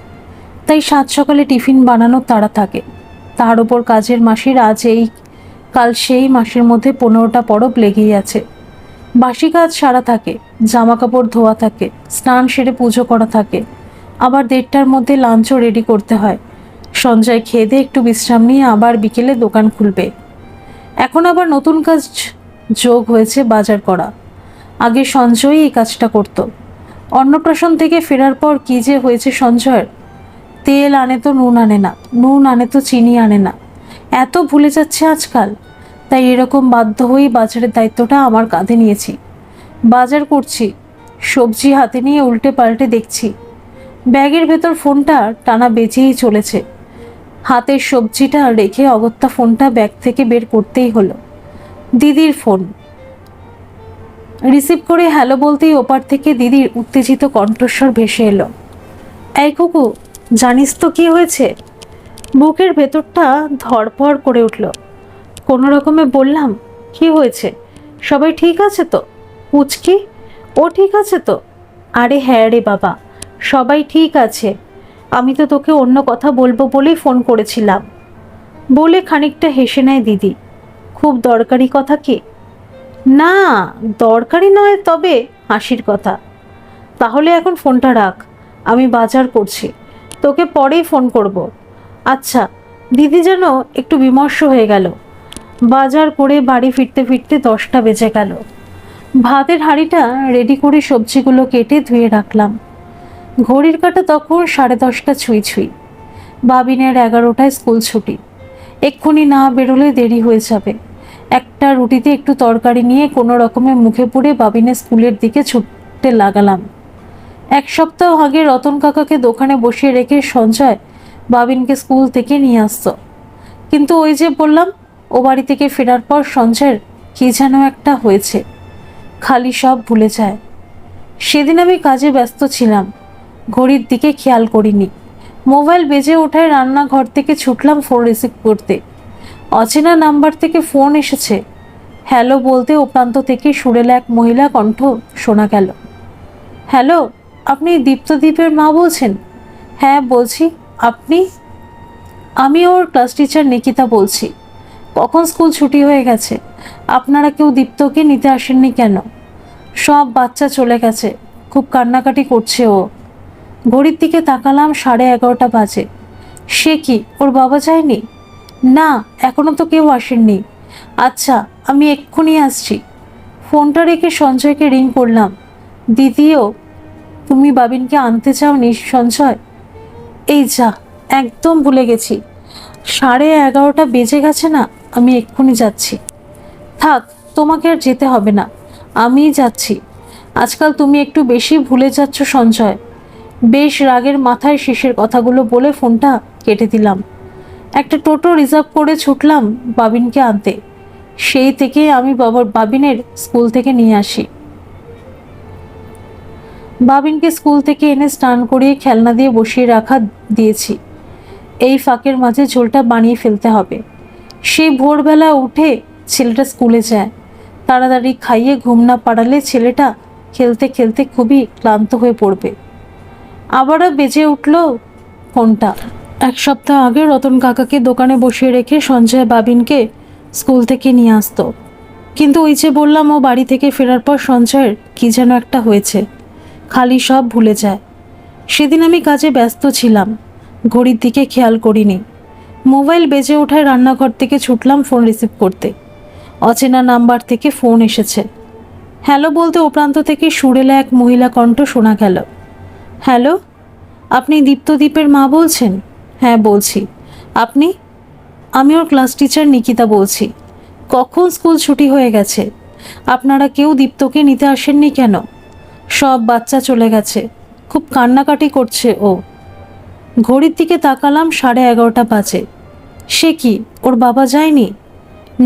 তাই সাত সকালে টিফিন বানানোর তাড়া থাকে। তার ওপর কাজের মাসির আজ এই কাল সেই মাসের মধ্যে 15টা পরব লেগেই আছে। বাসি কাজ সারা থাকে, জামা কাপড় ধোয়া থাকে, স্নান সেরে পুজো করা থাকে, আবার 1:30টার মধ্যে লাঞ্চও রেডি করতে হয়। সঞ্জয় খেয়ে দিয়ে একটু বিশ্রাম নিয়ে আবার বিকেলে দোকান খুলবে। এখন আবার নতুন কাজ যোগ হয়েছে, বাজার করা। আগে সঞ্জয়ই এই কাজটা করত। অন্নপ্রাশন থেকে ফেরার পর কি যে হয়েছে সঞ্জয়ের, তেল আনে তো নুন আনে না, নুন আনে তো চিনি আনে না, এত ভুলে যাচ্ছে আজকাল। তাই এরকম বাধ্য হয়েই বাজারের দায়িত্বটা আমার কাঁধে নিয়েছি। বাজার করছি, সবজি হাতে নিয়ে উল্টে পাল্টে দেখছি। ব্যাগের ভেতর ফোনটা টানা বেজেই চলেছে। হাতের সবজিটা রেখে অগত্যা ফোনটা ব্যাগ থেকে বের করতেই হলো। দিদির ফোন। রিসিভ করে হ্যালো বলতেই ওপার থেকে দিদির উত্তেজিত কণ্ঠস্বর ভেসে এলো। এই কুকু, জানিস তো কি হয়েছে? বুকের ভেতরটা ধড়ফড় করে উঠল। কোনো রকমে বললাম, কি হয়েছে? সবাই ঠিক আছে তো? পুচকি, ও ঠিক আছে তো? আরে হ্যাঁ রে বাবা, সবাই ঠিক আছে। আমি তো তোকে অন্য কথা বলবো বলেই ফোন করেছিলাম, বলে খানিকটা হেসে নেয় দিদি। খুব দরকারি কথা কি? না, দরকারি নয়, তবে হাসির কথা। তাহলে এখন ফোনটা রাখ, আমি বাজার করছি, তোকে পরেই ফোন করব। আচ্ছা। দিদি যেন একটু বিমর্ষ হয়ে গেল। বাজার করে বাড়ি ফিরতে ফিরতে 10টা বেজে গেল। ভাতের হাঁড়িটা রেডি করে সবজিগুলো কেটে ধুয়ে রাখলাম। ঘড়ির কাঁটা তখন 10:30 ছুঁই ছুঁই। বাবিনের 11টায় স্কুল ছুটি। এক্ষুনি না বেরোলে দেরি হয়ে যাবে। একটা রুটিতে একটু তরকারি নিয়ে কোনো রকমে মুখে পুড়ে বাবিনের স্কুলের দিকে ছুটতে লাগালাম। 1 সপ্তাহ আগে রতন কাকাকে দোকানে বসিয়ে রেখে সঞ্জয় বাবিনকে স্কুল থেকে নিয়ে আসতো। কিন্তু ওই যে বললাম, ও বাড়ি থেকে ফেরার পর সঞ্জয়ের কি যেন একটা হয়েছে, খালি সব ভুলে যায়। সেদিন আমি কাজে ব্যস্ত ছিলাম, ঘড়ির দিকে খেয়াল করিনি। মোবাইল বেজে ওঠায় রান্নাঘর থেকে ছুটলাম ফোন রিসিভ করতে। অচেনা নাম্বার থেকে ফোন এসেছে। হ্যালো বলতে ও প্রান্ত থেকে সুরেলা এক মহিলা কণ্ঠ শোনা গেল। হ্যালো, আপনি দীপ্তদীপের মা বলছেন? হ্যাঁ বলছি। আপনি? আমি ওর ক্লাস টিচার নিকিতা বলছি। কখন স্কুল ছুটি হয়ে গেছে? আপনারা কেউ দীপ্তকে নিতে আসেননি কেন? সব বাচ্চা চলে গেছে, খুব কান্নাকাটি করছে ও। ঘড়ির দিকে তাকালাম, 11:30 বাজে। সে কি, ওর বাবা যায়নি? না, এখনো তো কেউ আসেননি। আচ্ছা, আমি এক্ষুনি আসছি। ফোনটা রেখে সঞ্জয়কে রিং করলাম। দিদিও, তুমি বাবিনকে আনতে চাওনি সঞ্জয়? এই যা, একদম ভুলে গেছি। 11:30 বেজে গেছে না, আমি এক্ষুনি যাচ্ছি। থাক, তোমাকে আর যেতে হবে না, আমিই যাচ্ছি। আজকাল তুমি একটু বেশি ভুলে যাচ্ছ সঞ্জয়। বেশ রাগের মাথায় শেষের কথাগুলো বলে ফোনটা কেটে দিলাম। একটা টোটো রিজার্ভ করে ছুটলাম বাবিনকে আনতে। সেই থেকে আমি বাবিনের স্কুল থেকে নিয়ে আসি। বাবিনকে স্কুল থেকে এনে স্নান করিয়ে খেলনা দিয়ে বসিয়ে রাখা দিয়েছি। এই ফাঁকের মাঝে ঝোলটা বানিয়ে ফেলতে হবে। সেই ভোরবেলা উঠে ছেলেটা স্কুলে যায়। তাড়াতাড়ি খাইয়ে ঘুম না পাড়ালে ছেলেটা খেলতে খেলতে খুবই ক্লান্ত হয়ে পড়বে। আবারও বেজে উঠল ফোনটা। 1 সপ্তাহ আগে রতন কাকাকে দোকানে বসিয়ে রেখে সঞ্জয় বাবিনকে স্কুল থেকে নিয়ে আসতো। কিন্তু ওই যে বললাম, ও বাড়ি থেকে ফেরার পর সঞ্জয়ের কি যেন একটা হয়েছে, খালি সব ভুলে যায়। সেদিন আমি কাজে ব্যস্ত ছিলাম, ঘড়ির দিকে খেয়াল করিনি। মোবাইল বেজে ওঠায় রান্নাঘর থেকে ছুটলাম ফোন রিসিভ করতে। অচেনা নাম্বার থেকে ফোন এসেছে। হ্যালো বলতে ও প্রান্ত থেকে সুরেলা এক মহিলা কণ্ঠ শোনা গেল। হ্যালো, আপনি দীপ্তদীপের মা বলছেন? হ্যাঁ বলছি। আপনি? আমি ওর ক্লাস টিচার নিকিতা বলছি। কখন স্কুল ছুটি হয়ে গেছে? আপনারা কেউ দীপ্তকে নিতে আসেননি কেন? সব বাচ্চা চলে গেছে, খুব কান্নাকাটি করছে ও। ঘড়ির দিকে তাকালাম, 11:30 বাজে। সে কি, ওর বাবা যায়নি?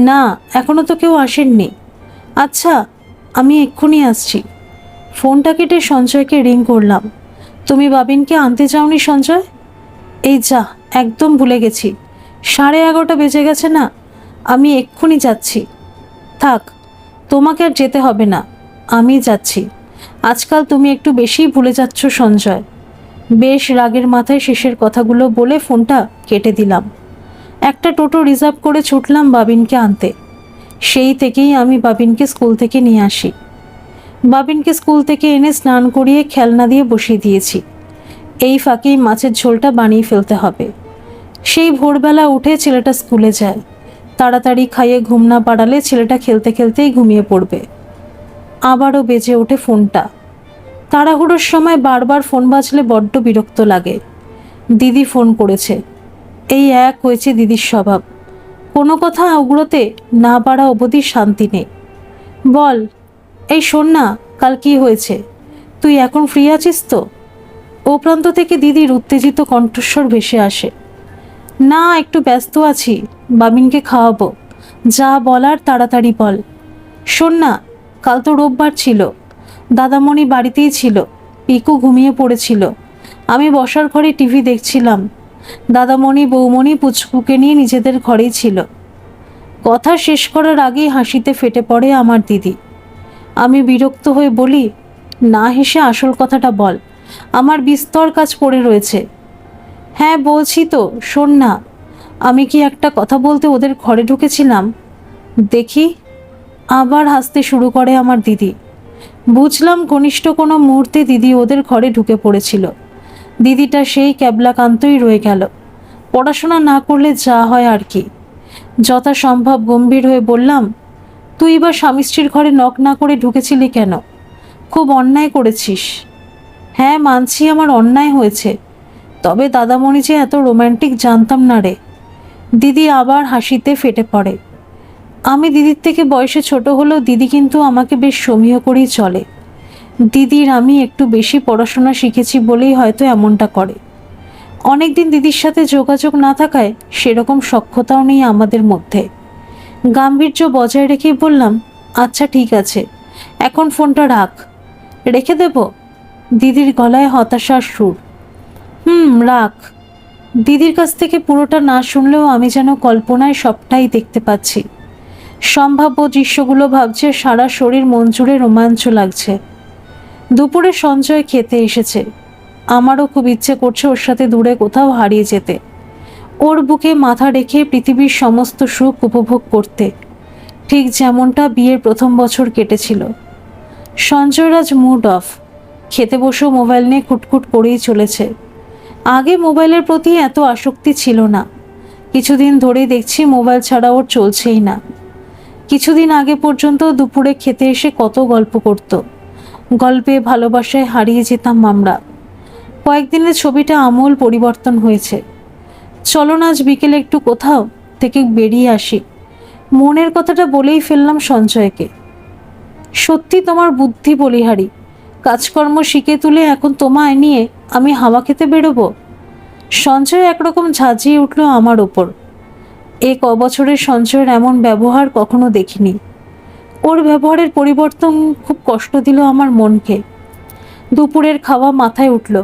না, এখনো তো কেউ আসেননি। আচ্ছা, আমি এক্ষুনি আসছি। ফোনটা কেটে সঞ্জয়কে রিং করলাম। তুমি বাবিনকে আনতে যাওনি সঞ্জয়? এই যা, একদম ভুলে গেছি। 11:30 বেজে গেছে না, আমি এক্ষুনি যাচ্ছি। থাক, তোমাকে আর যেতে হবে না, আমি যাচ্ছি। আজকাল তুমি একটু বেশিই ভুলে যাচ্ছ সঞ্জয়। বেশ রাগের মাথায় শেষের কথাগুলো বলে ফোনটা কেটে দিলাম। একটা টোটো রিজার্ভ করে ছুটলাম বাবিনকে আনতে। সেই থেকেই আমি বাবিনকে স্কুল থেকে নিয়ে আসি। বাবিনকে স্কুল থেকে এনে স্নান করিয়ে খেলনা দিয়ে বসিয়ে দিয়েছি। এই ফাঁকেই মাছের ঝোলটা বানিয়ে ফেলতে হবে। সেই ভোরবেলা উঠে ছেলেটা স্কুলে যায়। তাড়াতাড়ি খাইয়ে ঘুম না পাড়ালে ছেলেটা খেলতে খেলতেই ঘুমিয়ে পড়বে। আবারও বেজে ওঠে ফোনটা। তাড়াহুড়োর সময় বারবার ফোন বাজলে বড্ড বিরক্ত লাগে। দিদি ফোন করেছে। এই এক হয়েছে দিদির স্বভাব, কোনো কথা উগড়োতে না পারা অবধি শান্তি নেই। বল, এই শোন না, কাল কি হয়েছে? তুই এখন ফ্রি আছিস তো? ও প্রান্ত থেকে দিদির উত্তেজিত কণ্ঠস্বর ভেসে আসে। না, একটু ব্যস্ত আছি, বাবিনকে খাওয়াবো। যা বলার তাড়াতাড়ি বল। শোন না, কাল তো রোববার ছিল, দাদামণি বাড়িতেই ছিল, পিকু ঘুমিয়ে পড়েছিল, আমি বসার ঘরে টিভি দেখছিলাম, দাদামণি বৌমণি পুচকুকে নিয়ে নিজেদের ঘরেই ছিল। কথা শেষ করার আগেই হাসিতে ফেটে পড়ে আমার দিদি। আমি বিরক্ত হয়ে বলি, না হেসে আসল কথাটা বল, আমার বিস্তর কাজ পড়ে রয়েছে। হ্যাঁ বলছি তো, শোন না, আমি কি একটা কথা বলতে ওদের ঘরে ঢুকেছিলাম, দেখি। আবার হাসতে শুরু করে আমার দিদি। বুঝলাম ঘনিষ্ঠ কোনো মুহূর্তে দিদি ওদের ঘরে ঢুকে পড়েছিল। দিদিটা সেই ক্যাবলাকান্তই রয়ে গেল। পড়াশোনা না করলে যা হয় আর কি। যথাসম্ভব গম্ভীর হয়ে বললাম, তুই বা স্বামী স্ত্রীর ঘরে নক না করে ঢুকেছিলি কেন? খুব অন্যায় করেছিস। হ্যাঁ মানছি, আমার অন্যায় হয়েছে, তবে দাদামণি যে এত রোম্যান্টিক জানতাম না রে। দিদি আবার হাসিতে ফেটে পড়ে। আমি দিদির থেকে বয়সে ছোট হলেও দিদি কিন্তু আমাকে বেশ সমীহ করেই চলে। দিদির আমি একটু বেশি পড়াশোনা শিখেছি বলেই হয়তো এমনটা করে। অনেকদিন দিদির সাথে যোগাযোগ না থাকায় সেরকম সখ্যতাও নেই আমাদের মধ্যে। গাম্ভীর্য বজায় রেখেই বললাম, আচ্ছা ঠিক আছে, এখন ফোনটা রাখ। রেখে দেব? দিদির গলায় হতাশার সুর। রাখ। দিদির কাছ থেকে পুরোটা না শুনলেও আমি যেন কল্পনায় সবটাই দেখতে পাচ্ছি। সম্ভাব্য দৃশ্যগুলো ভাবছে, সারা শরীর মন জুড়ে রোমাঞ্চ লাগছে। দুপুরে সঞ্জয় খেতে এসেছে। আমারও খুব ইচ্ছে করছে ওর সাথে দূরে কোথাও হারিয়ে যেতে, ওর বুকে মাথা রেখে পৃথিবীর সমস্ত সুখ উপভোগ করতে, ঠিক যেমনটা বিয়ের প্রথম বছর কেটেছিল। সঞ্জয়ের আজ মুড অফ। খেতে বসেও মোবাইল নিয়ে খুটখুট করেই চলেছে। আগে মোবাইলের প্রতি এত আসক্তি ছিল না, কিছুদিন ধরেই দেখছি মোবাইল ছাড়া ওর চলছেই না। কিছুদিন আগে পর্যন্ত দুপুরে খেতে এসে কত গল্প করত, গল্পে ভালোবাসায় হারিয়ে যেতাম আমরা। কয়েকদিনের ছবিটা আমূল পরিবর্তন হয়েছে। চলো না আজ বিকেলে একটু কোথাও থেকে বেরিয়ে আসি। মনের কথাটা বলেই ফেললাম সঞ্জয়কে। সত্যি তোমার বুদ্ধি বলিহারি, কাজকর্ম শিখে তুলে এখন তোমায় নিয়ে আমি হাওয়া খেতে বেরোবো? সঞ্জয় একরকম ঝাঁঝিয়ে উঠল আমার ওপর। এই কবছরের সঞ্জয়ের এমন ব্যবহার কখনো দেখিনি। ওর ব্যবহারের পরিবর্তন খুব কষ্ট দিল আমার মনকে। দুপুরের খাওয়া মাথায় উঠল,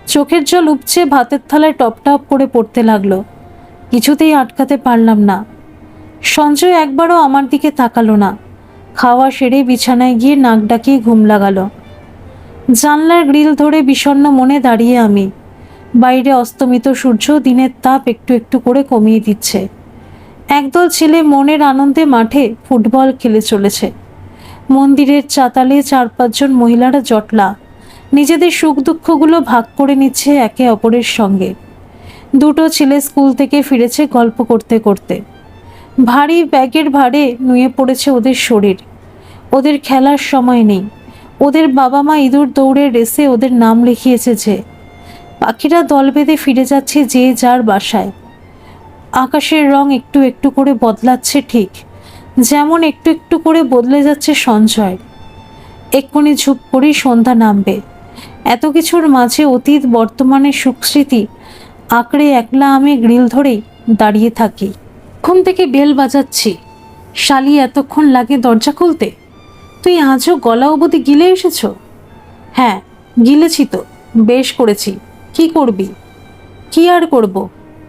চোখের জল উপচে ভাতের থালায় টপ টপ করে পড়তে লাগলো। কিছুতেই আটকাতে পারলাম না। সঞ্জয় একবারও আমার দিকে তাকালো না। খাওয়া সেরে বিছানায় গিয়ে নাক ডাকিয়ে ঘুম লাগালো। জানলার গ্রিল ধরে বিষণ্ণ মনে দাঁড়িয়ে আমি। বাইরে অস্তমিত সূর্য দিনের তাপ একটু একটু করে কমিয়ে দিচ্ছে। একদল ছেলে মনের আনন্দে মাঠে ফুটবল খেলে চলেছে। মন্দিরের চাতালে 4-5 জন মহিলারা জটলা, নিজেদের সুখ দুঃখগুলো ভাগ করে নিচ্ছে একে অপরের সঙ্গে। দুটো ছেলে স্কুল থেকে ফিরেছে গল্প করতে করতে। ভারী ব্যাগের ভারে নুয়ে পড়েছে ওদের শরীর। ওদের খেলার সময় নেই। ওদের বাবা মা ইঁদুর দৌড়ের রেসে ওদের নাম লিখিয়েছে যে। পাখিরা দল বেঁধে ফিরে যাচ্ছে যে যার বাসায়। আকাশের রং একটু একটু করে বদলাচ্ছে, ঠিক যেমন একটু একটু করে বদলে যাচ্ছে সঞ্জয়। এক্ষুনি ঝুপ করেই সন্ধ্যা নামবে। এত কিছুর মাঝে অতীত বর্তমানের সুখস্মৃতি আঁকড়ে একলা আমি গ্রিল ধরেই দাঁড়িয়ে থাকি। ঘুম থেকে বেল বাজাচ্ছি। শালি এতক্ষণ লাগে দরজা খুলতে? তুই আজও গলা অবধি গিলে এসেছ? হ্যাঁ গিলেছি তো, বেশ করেছি। কি করবি? কি আর করব,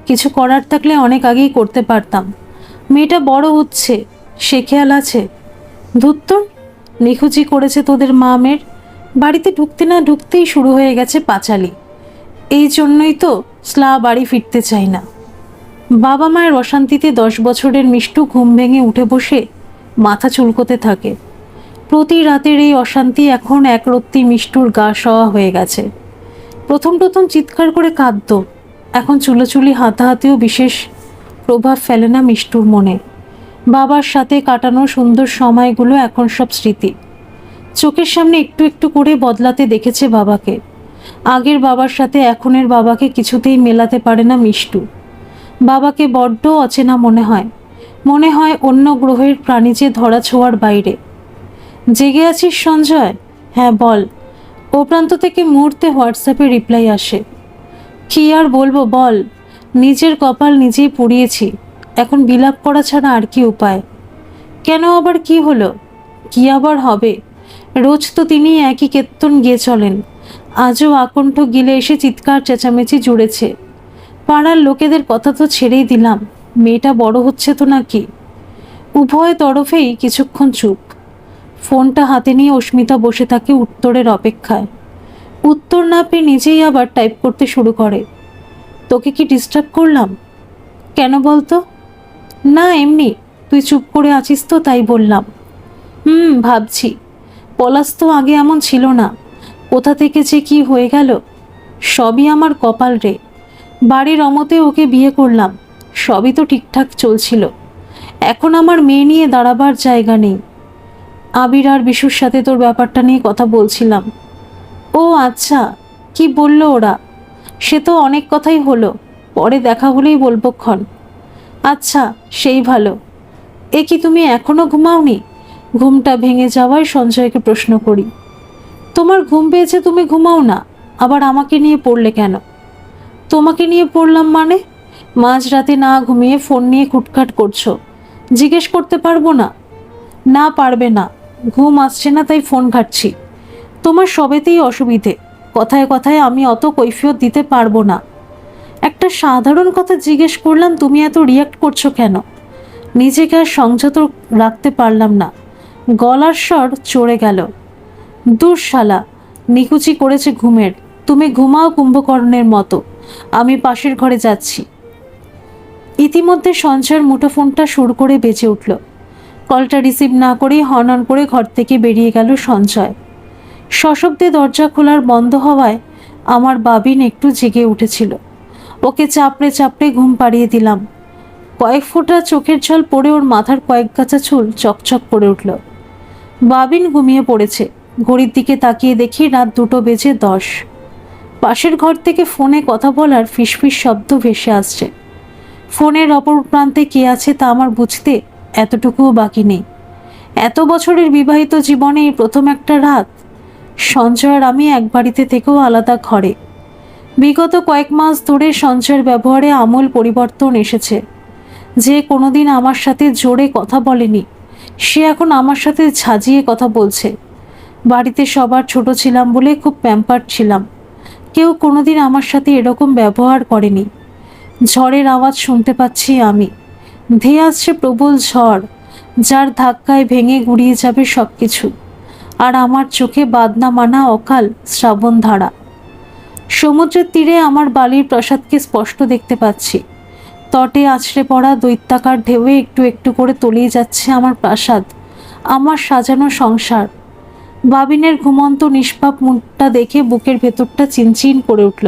কিছু করার থাকলে অনেক আগেই করতে পারতাম। মেয়েটা বড় হচ্ছে, সে খেয়াল আছে? ধুত্তর, নিখুঁজি করেছে তোদের মা মেয়ের। বাড়িতে ঢুকতে না ঢুকতেই শুরু হয়ে গেছে পাঁচালি। এই জন্যই তো স্লা বাড়ি ফিরতে চাই না। বাবা মায়ের অশান্তিতে 10 বছরের মিষ্টু ঘুম ভেঙে উঠে বসে মাথা চুলকোতে থাকে। প্রতি রাতের এই অশান্তি এখন একরত্তি মিষ্টুর গা সওয়া হয়ে গেছে। প্রথম প্রথম চিৎকার করে কাঁদত, এখন চুলোচুলি হাতাহাতিও বিশেষ প্রভাব ফেলে না মিষ্টুর মনে। বাবার সাথে কাটানো সুন্দর সময়গুলো এখন সব স্মৃতি। চোখের সামনে একটু একটু করে বদলাতে দেখেছে বাবাকে। আগের বাবার সাথে এখনের বাবাকে কিছুতেই মেলাতে পারে না মিষ্টু। বাবাকে বড্ড অচেনা মনে হয়। মনে হয় অন্য গ্রহের প্রাণী, যে ধরা ছোঁয়ার বাইরে। জেগে আছিস সঞ্জয়? হ্যাঁ বল। ও প্রান্ত থেকে মুহূর্তে হোয়াটসঅ্যাপে রিপ্লাই আসে। কি আর বলবো বল, নিজের কপাল নিজেই পুড়িয়েছি, এখন বিলাপ করা ছাড়া আর কি উপায়। কেন আবার কি হলো? কি আবার হবে? রোজ তো তিনি একই কেত্তন গিয়ে চলেন, আজও আকণ্ঠ গিলে এসে চিৎকার চেঁচামেচি জুড়েছে। পাড়ার লোকেদের কথা তো ছেড়েই দিলাম, মেয়েটা বড় হচ্ছে তো নাকি। উভয় তরফেই কিছুক্ষণ চুপ। ফোনটা হাতে নিয়ে অস্মিতা বসে থাকে উত্তরের অপেক্ষায়। উত্তর না পেয়ে নিজেই আবার টাইপ করতে শুরু করে। তোকে কি ডিস্টার্ব করলাম? কেন বলতো? না এমনি, তুই চুপ করে আছিস তো তাই বললাম। ভাবছি, পলাশ তো আগে এমন ছিল না, কোথা থেকে যে কি হয়ে গেল। সবই আমার কপাল রে। বাড়ির অমতে ওকে বিয়ে করলাম, সবই তো ঠিকঠাক চলছিল। এখন আমার মেয়ে নিয়ে দাঁড়াবার জায়গা নেই। আবির আর বিশুর সাথে তোর ব্যাপারটা নিয়ে কথা বলছিলাম। ও আচ্ছা, কি বললো ওরা? সে তো অনেক কথাই হলো, পরে দেখা হলেই বলবো ক্ষণ। আচ্ছা, সেই ভালো। এ কি তুমি এখনো ঘুমাওনি? ঘুমটা ভেঙে যাওয়ায় সঞ্জয়কে প্রশ্ন করি। তোমার ঘুম পেয়েছে, তুমি ঘুমাও না, আবার আমাকে নিয়ে পড়লে কেন? তোমাকে নিয়ে পড়লাম মানে? মাঝরাতে না ঘুমিয়ে ফোন নিয়ে খুটখাট করছো, জিজ্ঞেস করতে পারবো না? না পারবে না, ঘুম আসছে না তাই ফোন ঘাটছি। তোমার সবেতেই অসুবিধে, কথায় কথায় আমি অত কৈফিয়ত দিতে পারবো না। একটা সাধারণ কথা জিজ্ঞেস করলাম, তুমি এত রিয়াক্ট করছো কেন? নিজেকে আর সংযত রাখতে পারলাম না, গলার স্বর চড়ে গেল। দূর শালা, নিকুচি করেছে ঘুমের। তুমি ঘুমাও কুম্ভকর্ণের মতো, আমি পাশের ঘরে যাচ্ছি। ইতিমধ্যে সঞ্জয়ের মুঠোফোনটা সুর করে বেজে উঠল। কলটা রিসিভ না করেই হর্ন অন করে ঘর থেকে বেরিয়ে গেল সঞ্জয়। সশব্দে দরজা খোলার বন্ধ হওয়ায় আমার বাবিন একটু জেগে উঠেছিল। ওকে চাপড়ে চাপড়ে ঘুম পাড়িয়ে দিলাম। কয়েক ফোঁটা চোখের জল পড়ে ওর মাথার কয়েক গাছা চুল চকচক করে উঠল। বাবিন ঘুমিয়ে পড়েছে। ঘড়ির দিকে তাকিয়ে দেখি রাত 2:10। পাশের ঘর থেকে ফোনে কথা বলার ফিসফিস শব্দ ভেসে আসছে। ফোনের অপর প্রান্তে কে আছে তা আমার বুঝতে এতটুকুও বাকি নেই। এত বছরের বিবাহিত জীবনে এই প্রথম একটা রাত সঞ্জয় আর আমি এক বাড়িতে থেকেও আলাদা ঘরে। বিগত কয়েক মাস ধরে সঞ্জয়ের ব্যবহারে আমূল পরিবর্তন এসেছে। যে কোনোদিন আমার সাথে জোরে কথা বলেনি, সে এখন আমার সাথে ঝাঁঝিয়ে কথা বলছে। বাড়িতে সবার ছোট ছিলাম বলে খুব প্যাম্পার্ড ছিলাম, কেউ কোনোদিন আমার সাথে এরকম ব্যবহার করেনি। ঝড়ের আওয়াজ শুনতে পাচ্ছি আমি, ধেয়ে আসছে প্রবল ঝড়, যার ধাক্কায় ভেঙে গুড়িয়ে যাবে সব কিছু। আর আমার চোখে বাদনা মানা অকাল শ্রাবণ ধারা। সমুদ্রের তীরে আমার বালির প্রাসাদকে স্পষ্ট দেখতে পাচ্ছি। তটে আছড়ে পড়া দৈত্যাকার ঢেউয়ে একটু একটু করে তলিয়ে যাচ্ছে আমার প্রাসাদ, আমার সাজানো সংসার। বাবিনের ঘুমন্ত নিষ্পাপ মুখটা দেখে বুকের ভেতরটা চিনচিন করে উঠল।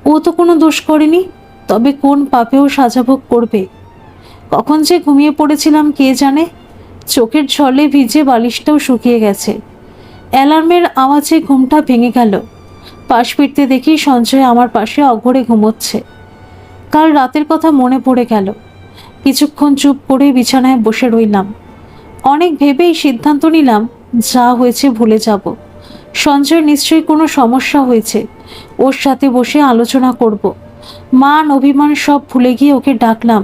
ও তো কোনো দোষ করেনি, তবে কোন পাপেও সাজাভোগ করবে। কখন যে ঘুমিয়ে পড়েছিলাম কে জানে। চোখের জলে ভিজে বালিশটাও শুকিয়ে গেছে। অ্যালার্মের আওয়াজে ঘুমটা ভেঙে গেল। পাশ ফিরতে দেখি সঞ্জয় আমার পাশে অঘরে ঘুমোচ্ছে। কাল রাতের কথা মনে পড়ে গেল। কিছুক্ষণ চুপ করে বিছানায় বসে রইলাম। অনেক ভেবেই সিদ্ধান্ত নিলাম, যা হয়েছে ভুলে যাব। সঞ্জয়ের নিশ্চয়ই কোনো সমস্যা হয়েছে, ওর সাথে বসে আলোচনা করব। মান অভিমান সব ভুলে গিয়ে ওকে ডাকলাম।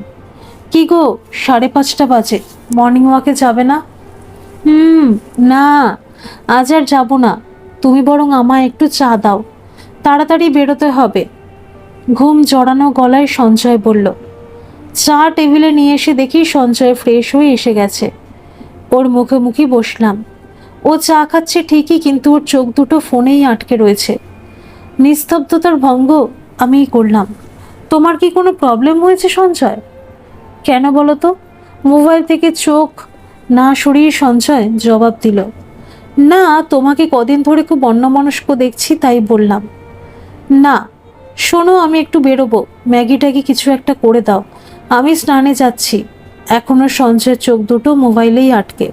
কি গো, 5:30 বাজে, মর্নিং ওয়াকে যাবে না? না, আজ আর যাব না। তুমি বরং আমায় একটু চা দাও, তাড়াতাড়ি বেরোতে হবে। ঘুম জড়ানো গলায় সঞ্জয় বলল। চা টেবিলে নিয়ে এসে দেখি সঞ্জয় ফ্রেশ হয়ে এসে গেছে। ওর মুখোমুখি বসলাম। ও চা খাচ্ছে ঠিকই, কিন্তু ওর চোখ দুটো ফোনেই আটকে রয়েছে। নিস্তব্ধতার ভঙ্গ আমিই করলাম। তোমার কি কোনো প্রবলেম হয়েছে সঞ্জয়? কেন বলো তো? মোবাইল থেকে চোখ না সরিয়ে সঞ্জয় জবাব দিল। না, তোমাকে কদিন ধরে খুব অন্যমনস্ক দেখছি তাই বললাম। না, শোনো, আমি একটু বেরোবো, ম্যাগি ট্যাগি কিছু একটা করে দাও, আমি স্নানে যাচ্ছি। এখনো সঞ্জয়ের চোখ দুটো মোবাইলেই আটকে।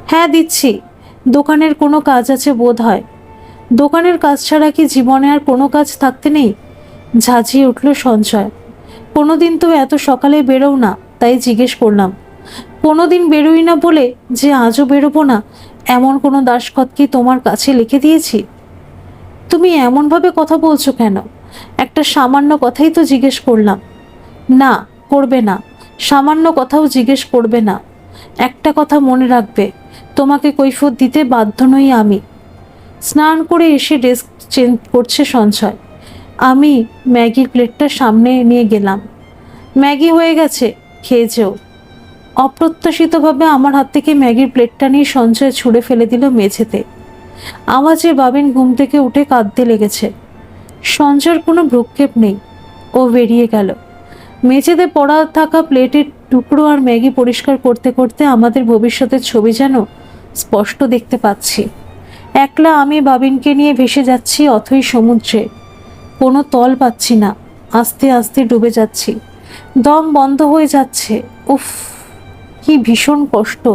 হ্যাঁ দিচ্ছি, দোকানের কোনো কাজ আছে বোধ হয়। দোকানের কাজ ছাড়া কি জীবনে আর কোনো কাজ থাকতে নেই? ঝাঁঝিয়ে উঠল সঞ্জয়। কোনোদিন তো এত সকালে বেরোও না, তাই জিজ্ঞেস করলাম। কোনোদিন বেরোই না বলে যে আজও বেরোবো না এমন কোনো দাসখত কি তোমার কাছে লিখে দিয়েছি? তুমি এমনভাবে কথা বলছো কেন? একটা সামান্য কথাই তো জিজ্ঞেস করলাম। না, করবে না, সামান্য কথাও জিজ্ঞেস করবে না। একটা কথা মনে রাখবে, তোমাকে কৈফিয়ত দিতে বাধ্য নই আমি। স্নান করে এসে ড্রেস চেঞ্জ করছে সঞ্জয়। আমি ম্যাগির প্লেটটা সামনে নিয়ে গেলাম। ম্যাগি হয়ে গেছে, খেয়ে যেও। অপ্রত্যাশিতভাবে আমার হাত থেকে ম্যাগির প্লেটটা নিয়ে সঞ্জয় ছুঁড়ে ফেলে দিল মেঝেতে। আওয়াজে বাবিন ঘুম থেকে উঠে কাঁদতে লেগেছে। সঞ্জয়ের কোনো ভ্রুক্ষেপ নেই, ও বেরিয়ে গেল। মেঝেতে পড়া থাকা প্লেটের টুকরো আর ম্যাগি পরিষ্কার করতে করতে আমাদের ভবিষ্যতের ছবি যেন স্পষ্ট দেখতে পাচ্ছি। একলা আমি বাবিনকে নিয়ে ভেসে যাচ্ছি অথই সমুদ্রে। কোনো তল পাচ্ছি না, আস্তে আস্তে ডুবে যাচ্ছি। দম বন্ধ হয়ে যাচ্ছে। উফ, কি ভীষণ কষ্ট।